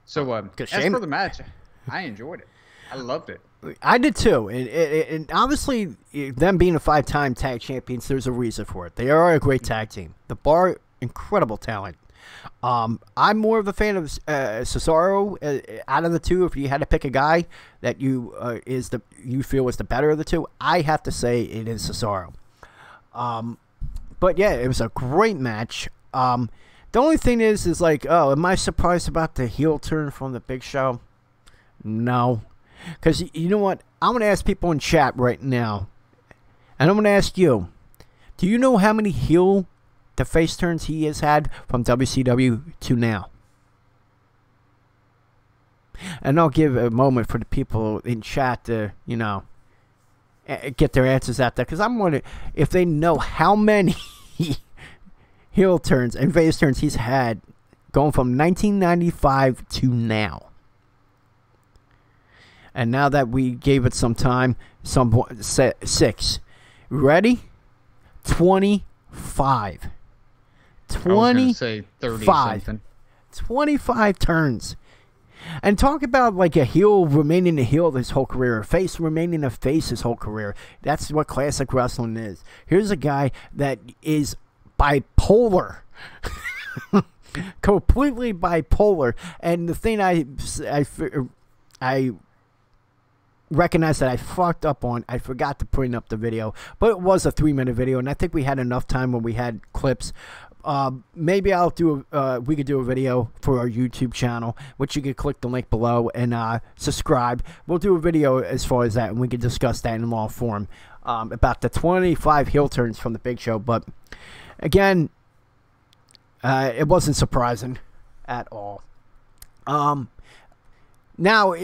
So, as for the match, I enjoyed it. I loved it. I did too, and obviously, them being a 5-time tag champions, there's a reason for it. They are a great tag team. The Bar, incredible talent. I'm more of a fan of Cesaro out of the two. If you had to pick a guy that you feel was the better of the two, I have to say it is Cesaro. But yeah, it was a great match. The only thing is like, oh, am I surprised about the heel turn from the Big Show? No. Because you know what? I'm going to ask people in chat right now. And I'm going to ask you. Do you know how many heel to face turns he has had from WCW to now? And I'll give a moment for the people in chat to, get their answers out there. Because I'm wondering if they know how many heel turns and face turns he's had going from 1995 to now. And now that we gave it some time, 6. Ready? 25. 25. 25 turns. And talk about like a heel remaining a heel his whole career, a face remaining a face his whole career. That's what classic wrestling is. Here's a guy that is bipolar. Completely bipolar. And the thing I recognize that I fucked up on, I forgot to put up the video, but it was a 3-minute video, and I think we had enough time when we had clips. Maybe we could do a video for our YouTube channel, which you can click the link below and subscribe. We'll do a video as far as that, and we can discuss that in long form about the 25 heel turns from the Big Show. But again, it wasn't surprising at all. Now,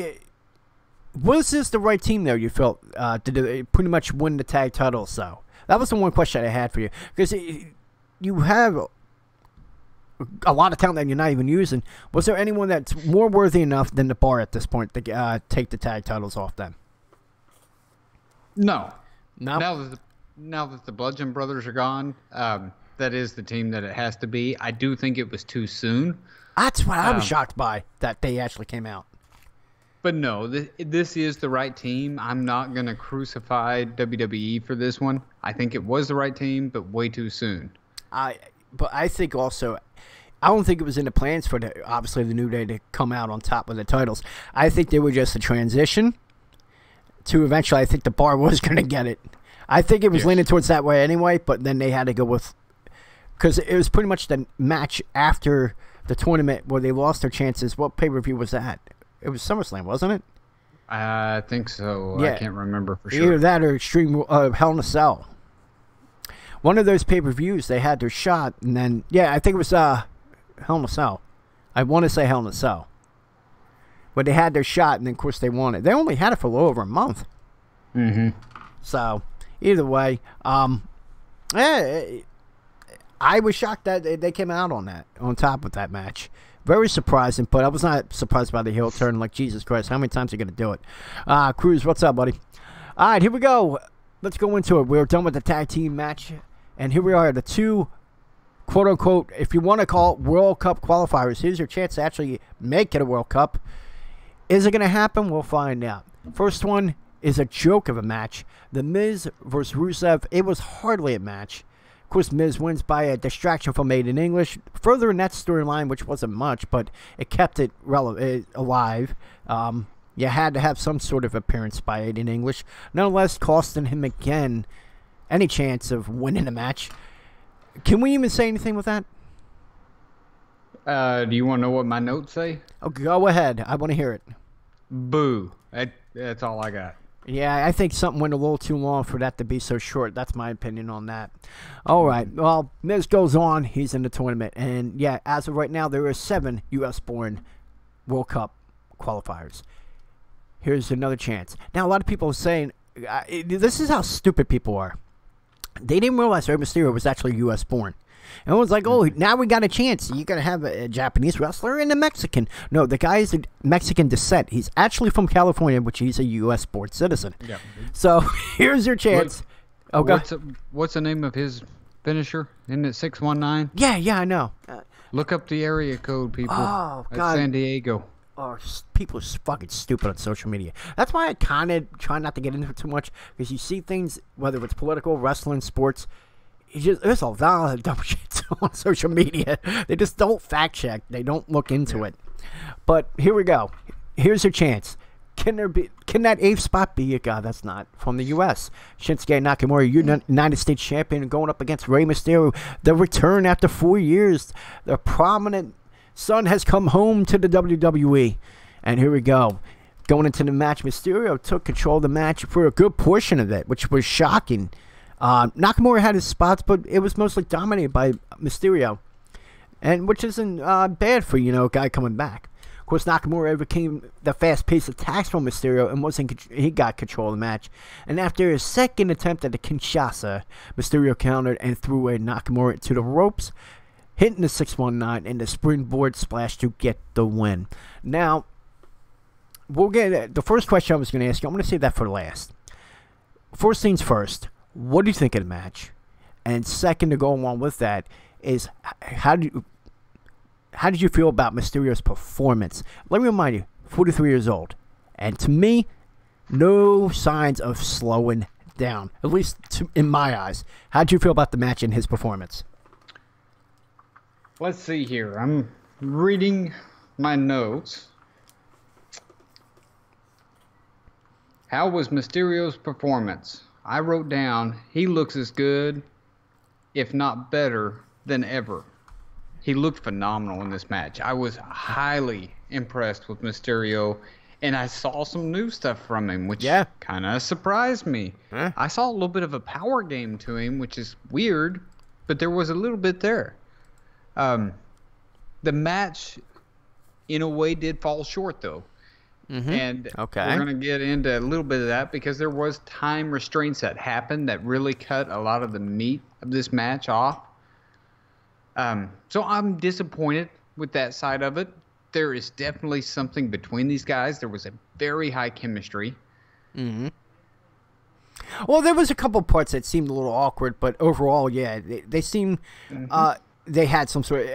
was this the right team, though, you felt, to pretty much win the tag titles, so? That was the one question I had for you. Because you have a lot of talent that you're not even using. Was there anyone that's more worthy enough than the Bar at this point to take the tag titles off them? No. No? Now that the Bludgeon Brothers are gone, that is the team that it has to be. I do think it was too soon. That's what I was shocked by, that they actually came out. But no, this is the right team. I'm not going to crucify WWE for this one. I think it was the right team, but way too soon. But I think also, I don't think it was in the plans for obviously the New Day to come out on top with the titles. I think they were just a transition to eventually, I think the Bar was going to get it. I think it was leaning towards that way anyway, but then they had to go with, because it was pretty much the match after the tournament where they lost their chances. What pay-per-view was that? It was SummerSlam, wasn't it? I think so. Yeah. I can't remember for sure. Either that or Extreme Hell in a Cell. One of those pay-per-views, they had their shot, and then, I think it was Hell in a Cell. I want to say Hell in a Cell. But they had their shot, and then, of course, they won it. They only had it for a little over a month. So, either way, I was shocked that they came out on top of that match. Very surprising, but I was not surprised by the heel turn. Like, Jesus Christ, how many times are you going to do it? Cruz, what's up, buddy? All right, here we go. Let's go into it. We're done with the tag team match, and here we are, the two, quote-unquote, if you want to call it World Cup qualifiers. Here's your chance to actually make it a World Cup. Is it going to happen? We'll find out. First one is a joke of a match. The Miz versus Rusev. It was hardly a match. Of course, Miz wins by a distraction from Made in English. Further in that storyline, which wasn't much, but it kept it alive. You had to have some sort of appearance by Made in English. Nonetheless, costing him again any chance of winning the match. Can we even say anything with that? Do you want to know what my notes say? Oh, go ahead. I want to hear it. Boo. That's all I got. Yeah, I think something went a little too long for that to be so short. That's my opinion on that. All right. Well, Miz goes on. He's in the tournament. And, yeah, as of right now, there are 7 U.S.-born World Cup qualifiers. Here's another chance. Now, a lot of people are saying, this is how stupid people are. They didn't realize Rey Mysterio was actually U.S.-born. Everyone's like, oh, now we got a chance. You're going to have a Japanese wrestler and a Mexican. No, the guy is a Mexican descent. He's actually from California, which he's a U.S.-born citizen. Yeah. So here's your chance. What's the name of his finisher? Isn't it 619? Yeah, I know. Look up the area code, people. Oh, At God. San Diego. Oh, people are fucking stupid on social media. That's why I kind of try not to get into it too much, because you see things, whether it's political, wrestling, sports, there's a lot of dumb shit on social media. They just don't fact check. They don't look into it. But here we go. Here's your chance. Can that 8th spot be a guy that's not from the U.S.? Shinsuke Nakamura, United States champion, going up against Rey Mysterio. The return after 4 years. The prominent son has come home to the WWE. And here we go. Going into the match, Mysterio took control of the match for a good portion of it, which was shocking. Nakamura had his spots, but it was mostly dominated by Mysterio, and which isn't bad for a guy coming back. Of course, Nakamura overcame the fast-paced attacks from Mysterio and he got control of the match. And after his second attempt at the Kinshasa, Mysterio countered and threw away Nakamura to the ropes, hitting the 619 and the springboard splash to get the win. Now, we'll get the first question I was going to ask you. I'm going to save that for last. First things first. What do you think of the match? And second, to go along with that, is how did you feel about Mysterio's performance? Let me remind you, 43 years old. And to me, no signs of slowing down, at least in my eyes. How did you feel about the match and his performance? Let's see here. I'm reading my notes. How was Mysterio's performance? I wrote down, he looks as good, if not better, than ever. He looked phenomenal in this match. I was highly impressed with Mysterio, and I saw some new stuff from him, which kind of surprised me. I saw a little bit of a power game to him, which is weird, but there was a little bit there. The match, in a way, did fall short, though. And we're going to get into a little bit of that because there was time restraints that happened that really cut a lot of the meat of this match off. So I'm disappointed with that side of it. There is definitely something between these guys. There was a very high chemistry. Well, there was a couple parts that seemed a little awkward, but overall, yeah, they seemed they had some sort of...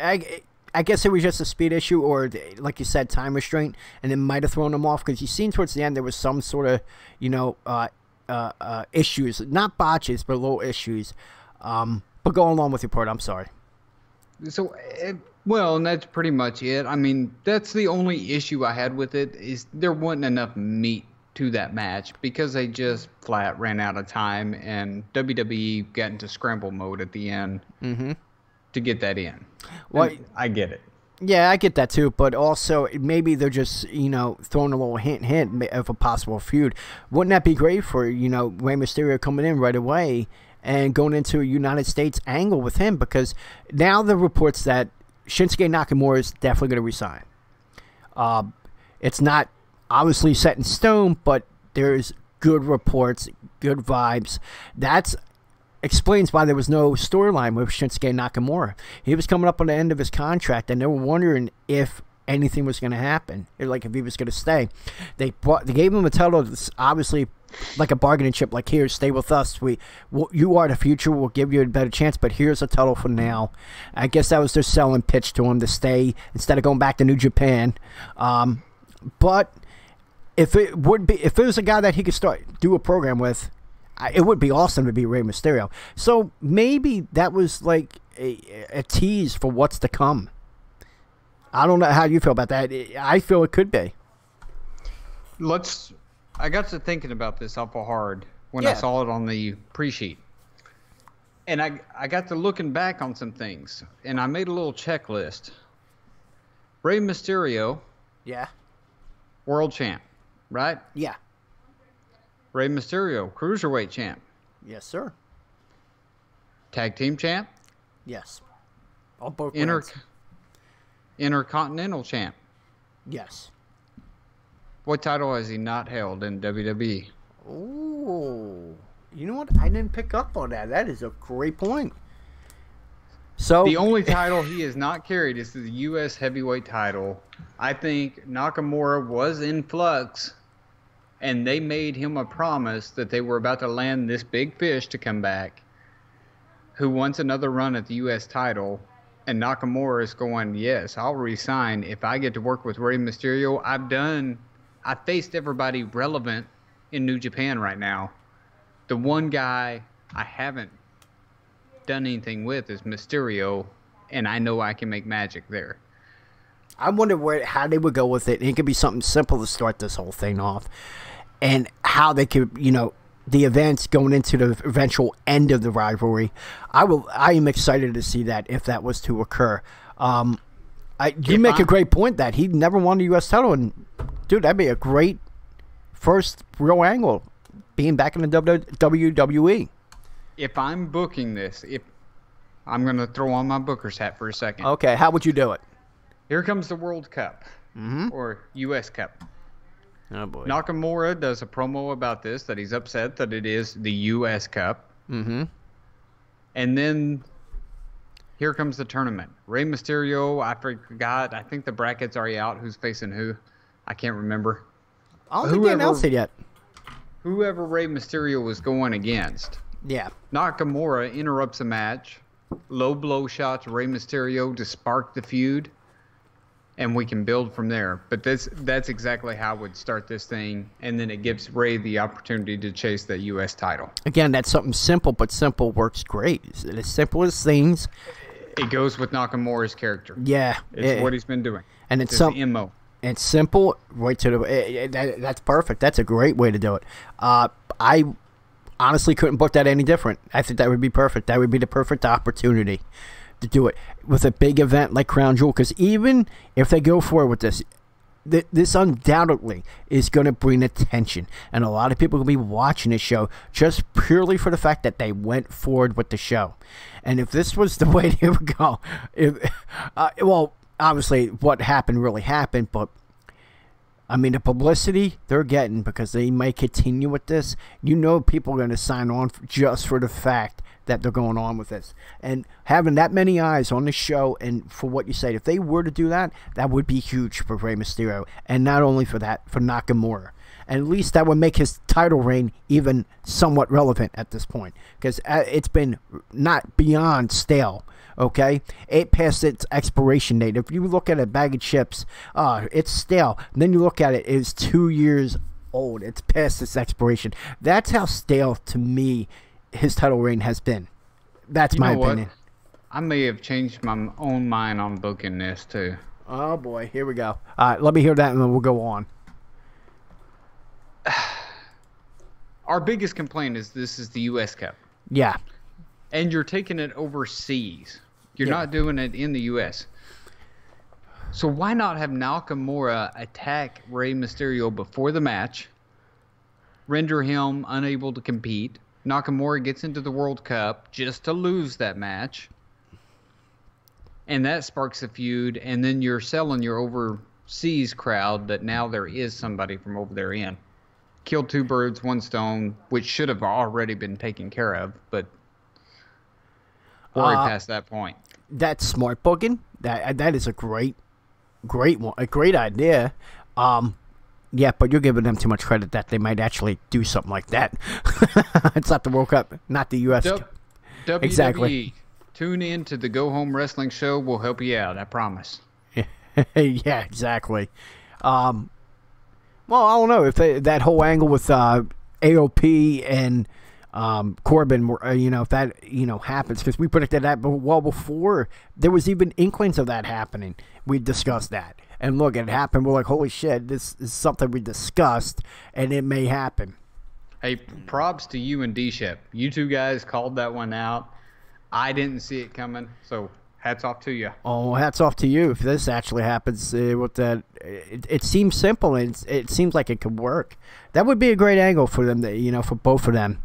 I guess it was just a speed issue or, like you said, time restraint, and it might have thrown them off because you seen towards the end there was some sort of, issues. Not botches, but little issues. But go along with your part. I'm sorry. So, and that's pretty much it. I mean, that's the only issue I had with it is there wasn't enough meat to that match because they just flat ran out of time, and WWE got into scramble mode at the end. To get that in. Well, I get it. Yeah, I get that too, but also maybe they're just, throwing a little hint of a possible feud. Wouldn't that be great for, Rey Mysterio coming in right away and going into a United States angle with him? Because now the reports that Shinsuke Nakamura is definitely going to resign. It's not obviously set in stone, but there's good reports, good vibes. That's explains why there was no storyline with Shinsuke Nakamura. He was coming up on the end of his contract, and they were wondering if anything was going to happen, like if he was going to stay. They gave him a title that's obviously like a bargaining chip, like, here, stay with us. You are the future. We'll give you a better chance, but here's a title for now. I guess that was their selling pitch to him, to stay instead of going back to New Japan. But if it was a guy that he could do a program with, it would be awesome to be Rey Mysterio. So maybe that was like a tease for what's to come. I don't know how you feel about that. I feel it could be. I got to thinking about this awful hard when I saw it on the pre-sheet. And I got to looking back on some things, and I made a little checklist. Rey Mysterio. Yeah. World champ, right? Yeah. Rey Mysterio, Cruiserweight champ. Yes, sir. Tag team champ. Yes. All both brands. Intercontinental champ. Yes. What title has he not held in WWE? Oh, you know what? I didn't pick up on that. That is a great point. So the only title he has not carried is the U.S. heavyweight title. I think Nakamura was in flux, and they made him a promise that they were about to land this big fish to come back, who wants another run at the U.S. title. And Nakamura is going, yes, I'll resign if I get to work with Rey Mysterio. I faced everybody relevant in New Japan right now. The one guy I haven't done anything with is Mysterio, and I know I can make magic there. I wonder how they would go with it. And it could be something simple to start this whole thing off, and how they could, the events going into the eventual end of the rivalry. I am excited to see that if that was to occur. You make a great point that he never won the U.S. title, and dude, that'd be a great first real angle, being back in the WWE. If I'm booking this, I'm going to throw on my booker's hat for a second. Okay, how would you do it? Here comes the World Cup, or U.S. Cup. Oh, boy. Nakamura does a promo about this, that he's upset that it is the U.S. Cup. Mm-hmm. And then here comes the tournament. Rey Mysterio, I forgot. I think the bracket's already out. Who's facing who? I can't remember. I don't think they announced it yet. Whoever Rey Mysterio was going against. Yeah. Nakamura interrupts a match. Low blow shots Rey Mysterio to spark the feud. And we can build from there. But that's exactly how I would start this thing. And then it gives Rey the opportunity to chase that U.S. title. Again, that's something simple, but simple works great. It's as simple as things. It goes with Nakamura's character. Yeah. It's what he's been doing. And it's MO. It's simple, right to the... that's perfect. That's a great way to do it. I honestly couldn't book that any different. I think that would be perfect. That would be the perfect opportunity to do it with a big event like Crown Jewel, because even if they go forward with this, this undoubtedly is going to bring attention, and a lot of people will be watching this show just purely for the fact that they went forward with the show. And if this was the way they would go, well, obviously what happened really happened, but I mean, the publicity they're getting, because they may continue with this, people are going to sign on just for the fact that they're going on with this. And having that many eyes on the show, and for what you said, if they were to do that, that would be huge for Rey Mysterio. And not only for that, for Nakamura. And at least that would make his title reign even somewhat relevant at this point, because it's been not beyond stale. Okay, it passed its expiration date. If you look at a bag of chips, it's stale. And then you look at it, it's 2 years old. It's past its expiration. That's how stale, to me, his title reign has been. That's my opinion. I may have changed my own mind on booking this too. Oh boy, here we go. All right, let me hear that, and then we'll go on. Our biggest complaint is this is the U.S. Cup. Yeah. And you're taking it overseas. You're not doing it in the U.S. So why not have Nakamura attack Rey Mysterio before the match, render him unable to compete? Nakamura gets into the World Cup just to lose that match, and that sparks a feud, and then you're selling your overseas crowd that now there is somebody from over there in. killed two birds, one stone, which should have already been taken care of, but we're already past that point. That's smart booking. That is a great one, a great idea. Yeah, but you're giving them too much credit that they might actually do something like that. It's not the World Cup, not the U.S. WWE. Exactly. Tune in to the Go Home Wrestling Show. We'll help you out. I promise. Yeah, exactly. Well, I don't know if that whole angle with AOP and Corbin, if that happens, because we predicted that well before there was even inklings of that happening. We discussed that, and look, it happened. We're like, holy shit, this is something we discussed, and it may happen. Hey, props to you and D-Shep. You two guys called that one out. I didn't see it coming, so hats off to you. Oh, hats off to you if this actually happens with that. It seems simple, and it seems like it could work. That would be a great angle for them, for both of them.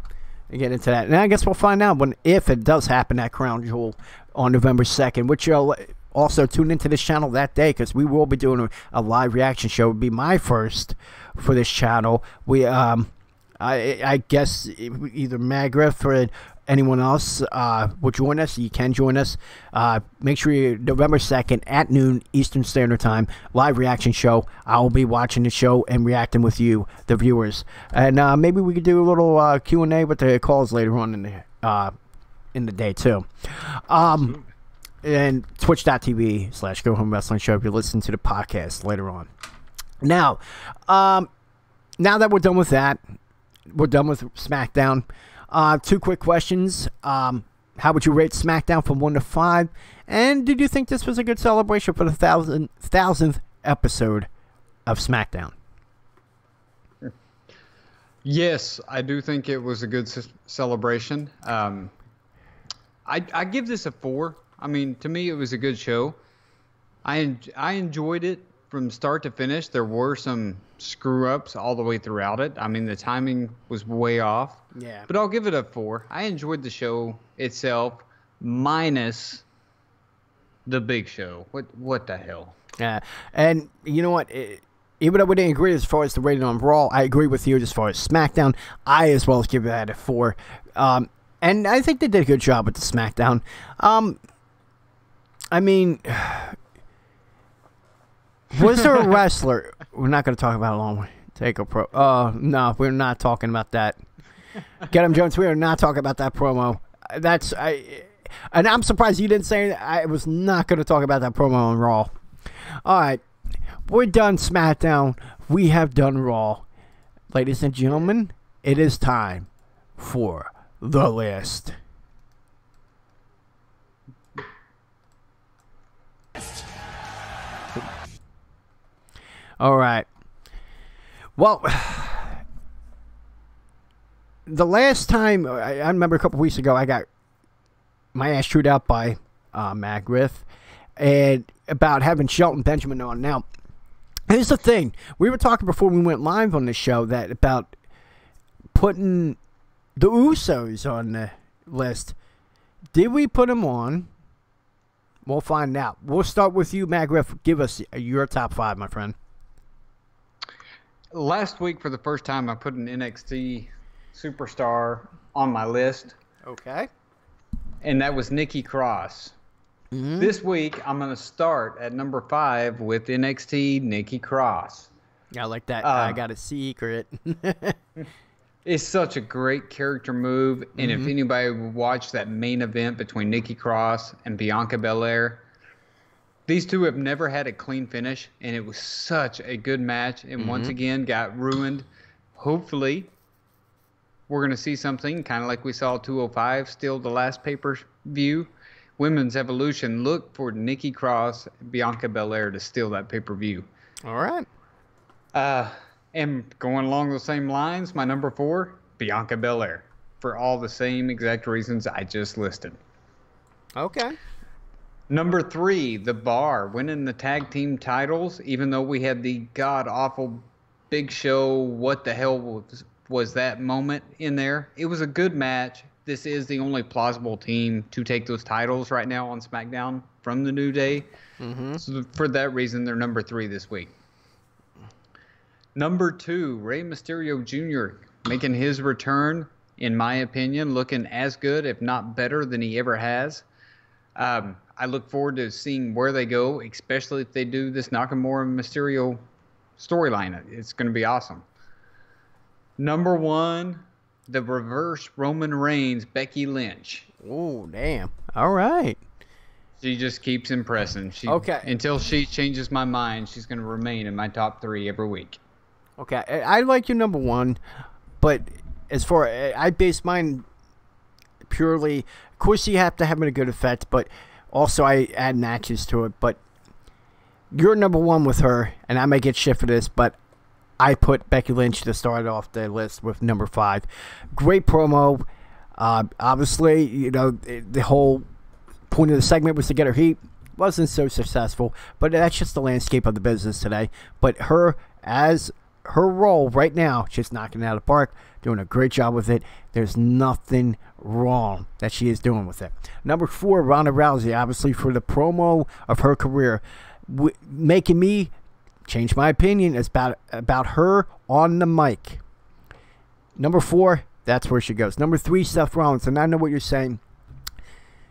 Get into that, and I guess we'll find out if it does happen at Crown Jewel on November 2nd, which you'll also tune into this channel that day, because we will be doing a live reaction show. It would be my first for this channel. I guess either McGriff or anyone else will join us. You can join us. Make sure you November 2nd at noon Eastern Standard Time, live reaction show. I'll be watching the show and reacting with you, the viewers. And maybe we could do a little Q&A with the calls later on in the day too. And twitch.tv/Go Home Wrestling Show if you listen to the podcast later on. Now that we're done with that, we're done with SmackDown. Two quick questions. How would you rate SmackDown from 1 to 5? And did you think this was a good celebration for the 1000th episode of SmackDown? Yes, I do think it was a good celebration. I give this a 4. I mean, to me, it was a good show. I enjoyed it from start to finish. There were some screw-ups all the way throughout it. I mean, the timing was way off. Yeah. But I'll give it a 4. I enjoyed the show itself, minus the big show. What the hell? Yeah. And you know what? Even though we didn't agree as far as the rating on Raw, I agree with you as far as SmackDown. I as well as give that a 4. And I think they did a good job with the SmackDown. I mean, was there a wrestler? We're not going to talk about it long. Take a pro. No, we're not talking about that. Get him, Jones. We are not talking about that promo. And I'm surprised you didn't say that. I was not going to talk about that promo on Raw. All right, we're done SmackDown. We have done Raw, ladies and gentlemen. It is time for the list. All right. Well, the last time, I remember a couple weeks ago, I got my ass chewed out by McGriff and about having Shelton Benjamin on. Now, here's the thing. We were talking before we went live on the show that about putting the Usos on the list. Did we put them on? We'll find out. We'll start with you, McGriff. Give us your top 5, my friend. Last week, for the first time, I put an NXT superstar on my list. Okay. And that was Nikki Cross. Mm-hmm. This week, I'm going to start at number 5 with NXT Nikki Cross. I like that. I got a secret. It's such a great character move. And if anybody watched that main event between Nikki Cross and Bianca Belair, these two have never had a clean finish, and it was such a good match, and once again got ruined. Hopefully, we're going to see something kind of like we saw 205, still the last pay-per-view. Women's Evolution, look for Nikki Cross, Bianca Belair to steal that pay-per-view. All right. And going along the same lines, my number 4, Bianca Belair, for all the same exact reasons I just listed. Okay. Number 3, The Bar, winning the tag team titles, even though we had the god-awful Big Show, what the hell was that moment in there. It was a good match. This is the only plausible team to take those titles right now on SmackDown from the New Day. So for that reason, they're number 3 this week. Number 2, Rey Mysterio Jr. making his return, in my opinion, looking as good, if not better, than he ever has. I look forward to seeing where they go, especially if they do this Nakamura and Mysterio storyline. It's going to be awesome. Number 1, the reverse Roman Reigns, Becky Lynch. Oh, damn. All right. She just keeps impressing. Okay. Until she changes my mind, she's going to remain in my top 3 every week. Okay. I like your number 1, but as far I base mine purely, of course you have to have a good effect, but also I add matches to it. But you're number 1 with her, and I may get shit for this, but I put Becky Lynch to start off the list with number 5. Great promo. Obviously, you know, the whole point of the segment was to get her heat. Wasn't so successful, but that's just the landscape of the business today. But her role right now, she's knocking it out of the park, doing a great job with it. There's nothing wrong that she is doing with it. Number 4, Ronda Rousey, obviously for the promo of her career, making me change my opinion is about her on the mic. Number 4, that's where she goes. Number 3, Seth Rollins, and I know what you're saying.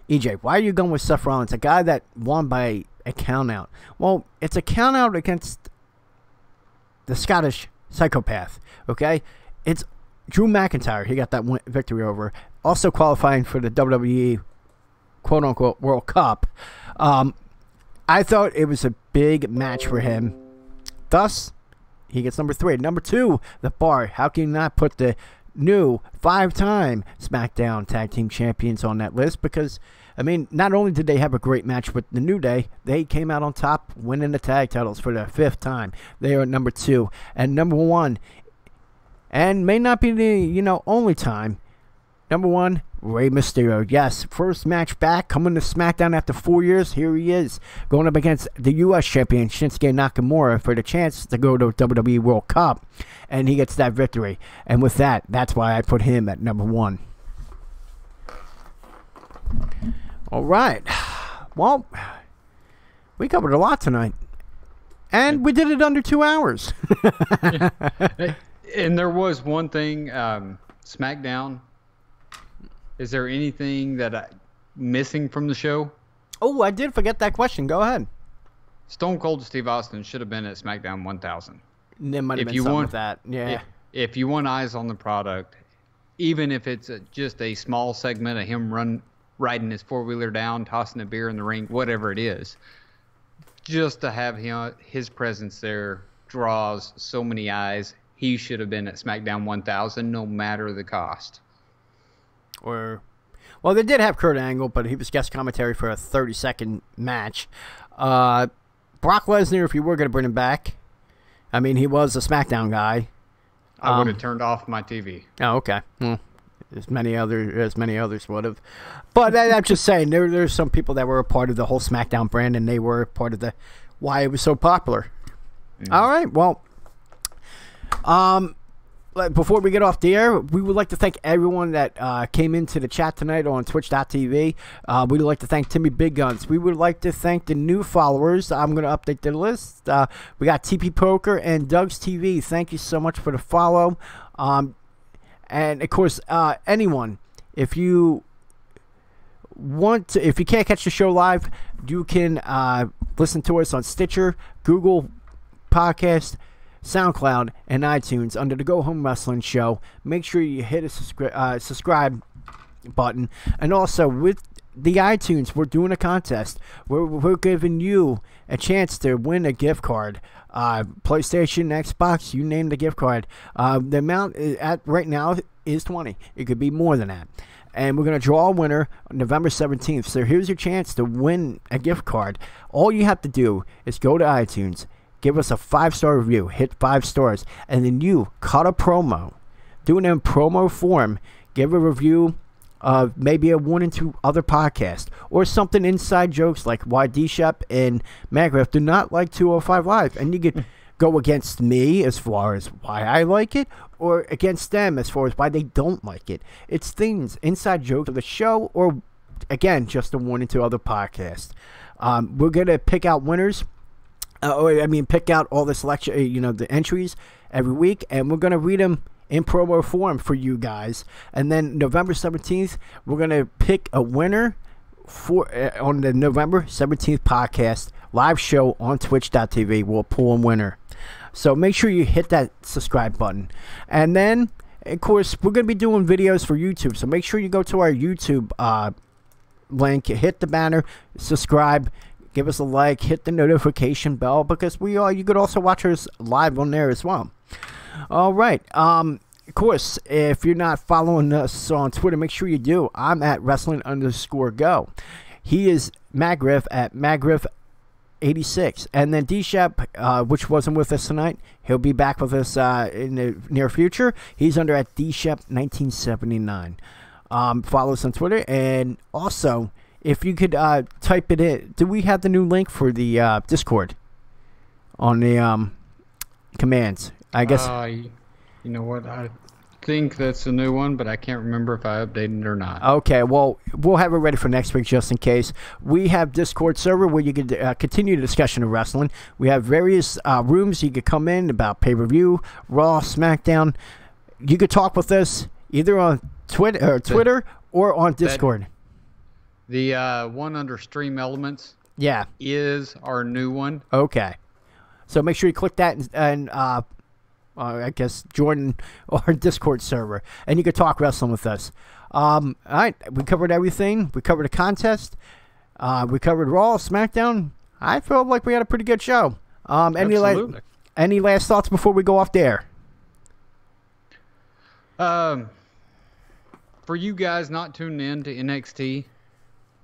EJ, why are you going with Seth Rollins, a guy that won by a count out? Well, it's a count out against the Scottish psychopath, okay? It's Drew McIntyre. He got that victory over. Also qualifying for the WWE quote-unquote World Cup. I thought it was a big match for him. Thus, he gets number 3. Number 2, The Bar. How can you not put the new 5-time SmackDown Tag Team Champions on that list? Because, I mean, not only did they have a great match with the New Day, they came out on top winning the tag titles for the 5th time. They are at number 2. And number 1, and may not be the, only time, number 1, Rey Mysterio. Yes, first match back, coming to SmackDown after 4 years. Here he is, going up against the U.S. champion Shinsuke Nakamura for the chance to go to WWE World Cup. And he gets that victory. And with that, that's why I put him at number 1. All right. Well, we covered a lot tonight. And we did it under 2 hours. And there was one thing, SmackDown. Is there anything that missing from the show? Oh, I did forget that question. Go ahead. Stone Cold Steve Austin should have been at SmackDown 1000. There might have been something with that. Yeah. If you want eyes on the product, even if it's just a small segment of him riding his 4-wheeler down, tossing a beer in the ring, whatever it is, just to have his presence there draws so many eyes. He should have been at SmackDown 1000 no matter the cost. Well, they did have Kurt Angle, but he was guest commentary for a 30-second match. Brock Lesnar, if you were going to bring him back, I mean, he was a SmackDown guy. I would have turned off my TV. Oh, okay. Well, as many others would have. But I'm just saying, there's some people that were a part of the whole SmackDown brand, and they were part of why it was so popular. Mm-hmm. All right, well, before we get off the air, we would like to thank everyone that came into the chat tonight on Twitch.tv. We would like to thank Timmy Big Guns. We would like to thank the new followers. I'm going to update the list. We got TP Poker and Doug's TV. Thank you so much for the follow. And, of course, anyone, if you can't catch the show live, you can listen to us on Stitcher, Google Podcast, SoundCloud, and iTunes under the Go Home Wrestling Show. Make sure you hit a subscribe button. And also, with the iTunes, we're doing a contest. We're giving you a chance to win a gift card. PlayStation, Xbox, you name the gift card. The amount right now is $20. It could be more than that. And we're going to draw a winner on November 17th. So here's your chance to win a gift card. All you have to do is go to iTunes, give us a 5-star review, hit 5 stars, and then you cut a promo. Do it in promo form. Give a review of maybe a 1 and 2 other podcast, or something inside jokes like why D-Shep and Magriff do not like 205 Live. And you could go against me as far as why I like it, or against them as far as why they don't like it. It's things, inside jokes of the show, or again, just a 1 and 2 other podcast. We're going to pick out winners Pick out all the selection, the entries every week, and we're going to read them in promo form for you guys. And then November 17th, we're going to pick a winner for on the November 17th podcast live show on twitch.tv. We'll pull a winner. So make sure you hit that subscribe button. And then, of course, we're going to be doing videos for YouTube. So make sure you go to our YouTube link, hit the banner, subscribe, give us a like, hit the notification bell, because you could also watch us live on there as well. All right. Of course, if you're not following us on Twitter, make sure you do. I'm at wrestling_go. He is MagGriff at MagGriff86. And then D-Shep, which wasn't with us tonight, he'll be back with us in the near future. He's under at DShep1979. Follow us on Twitter. And also, if you could type it in. Do we have the new link for the Discord on the commands? I guess. You know what? I think that's a new one, but I can't remember if I updated it or not. Okay, well, we'll have it ready for next week just in case. We have Discord server where you could continue the discussion of wrestling. We have various rooms you could come in about pay-per-view, Raw, SmackDown. You could talk with us either on Twitter or on Discord. The one under Stream Elements is our new one. Okay. So make sure you click that and I guess join our Discord server, and you can talk wrestling with us. All right, we covered everything. We covered the contest. We covered Raw, SmackDown. I feel like we had a pretty good show. Absolutely. Any last thoughts before we go off there? For you guys not tuned in to NXT,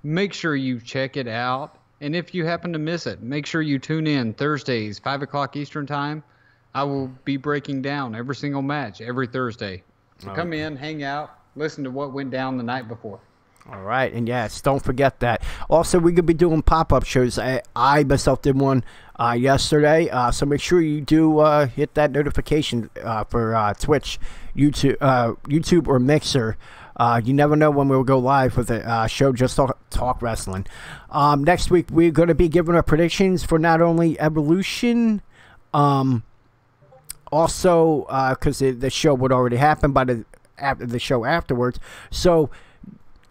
make sure you check it out. And if you happen to miss it, make sure you tune in Thursdays, 5 o'clock Eastern Time. I will be breaking down every single match every Thursday. So come in, hang out, listen to what went down the night before. All right, and yes, don't forget that. Also, we could be doing pop-up shows. I myself did one yesterday, so make sure you do hit that notification for Twitch, YouTube, or Mixer. You never know when we'll go live with a show, Just Talk Wrestling. Next week, we're going to be giving our predictions for not only Evolution, also because the show would already happen after the show afterwards. So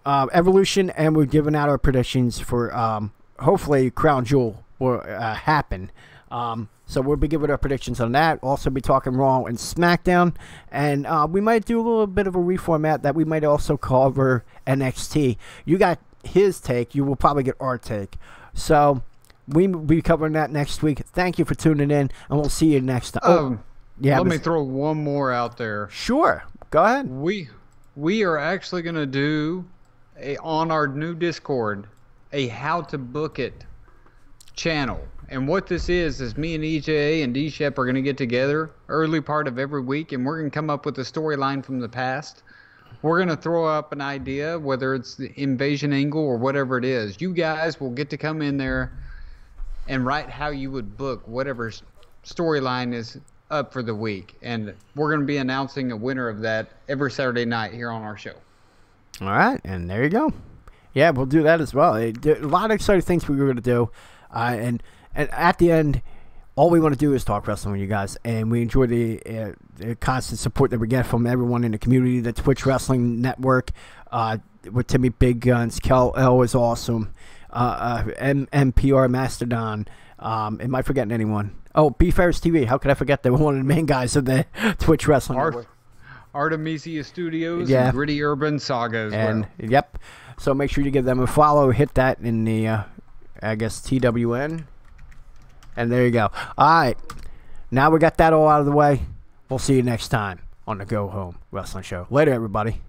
Evolution, and we're giving out our predictions for hopefully Crown Jewel will happen. So we'll be giving our predictions on that. Also be talking Raw and SmackDown. And we might do a little bit of a reformat that we might also cover NXT. You got his take. You will probably get our take. So we'll be covering that next week. Thank you for tuning in, and we'll see you next time. Let me throw one more out there. Sure. Go ahead. We are actually going to do, on our new Discord, a How to Book It channel. And what this is me and EJ and D-Shep are going to get together early part of every week, and we're going to come up with a storyline from the past. We're going to throw up an idea, whether it's the invasion angle or whatever it is. You guys will get to come in there and write how you would book whatever storyline is up for the week. And we're going to be announcing a winner of that every Saturday night here on our show. All right, and there you go. Yeah, we'll do that as well. A lot of exciting things we were going to do. And at the end, all we want to do is talk wrestling with you guys, and we enjoy the constant support that we get from everyone in the community. The Twitch Wrestling Network with Timmy Big Guns, Kel L is awesome, MPR Mastodon. Am I forgetting anyone? Oh, B Ferris TV. How could I forget that? We're one of the main guys of the Twitch Wrestling Network. Artemisia Studios and Gritty Urban Saga as well. Yep. So make sure you give them a follow. Hit that in the, I guess, TWN. And there you go. All right. Now we got that all out of the way. We'll see you next time on the Go Home Wrestling Show. Later, everybody.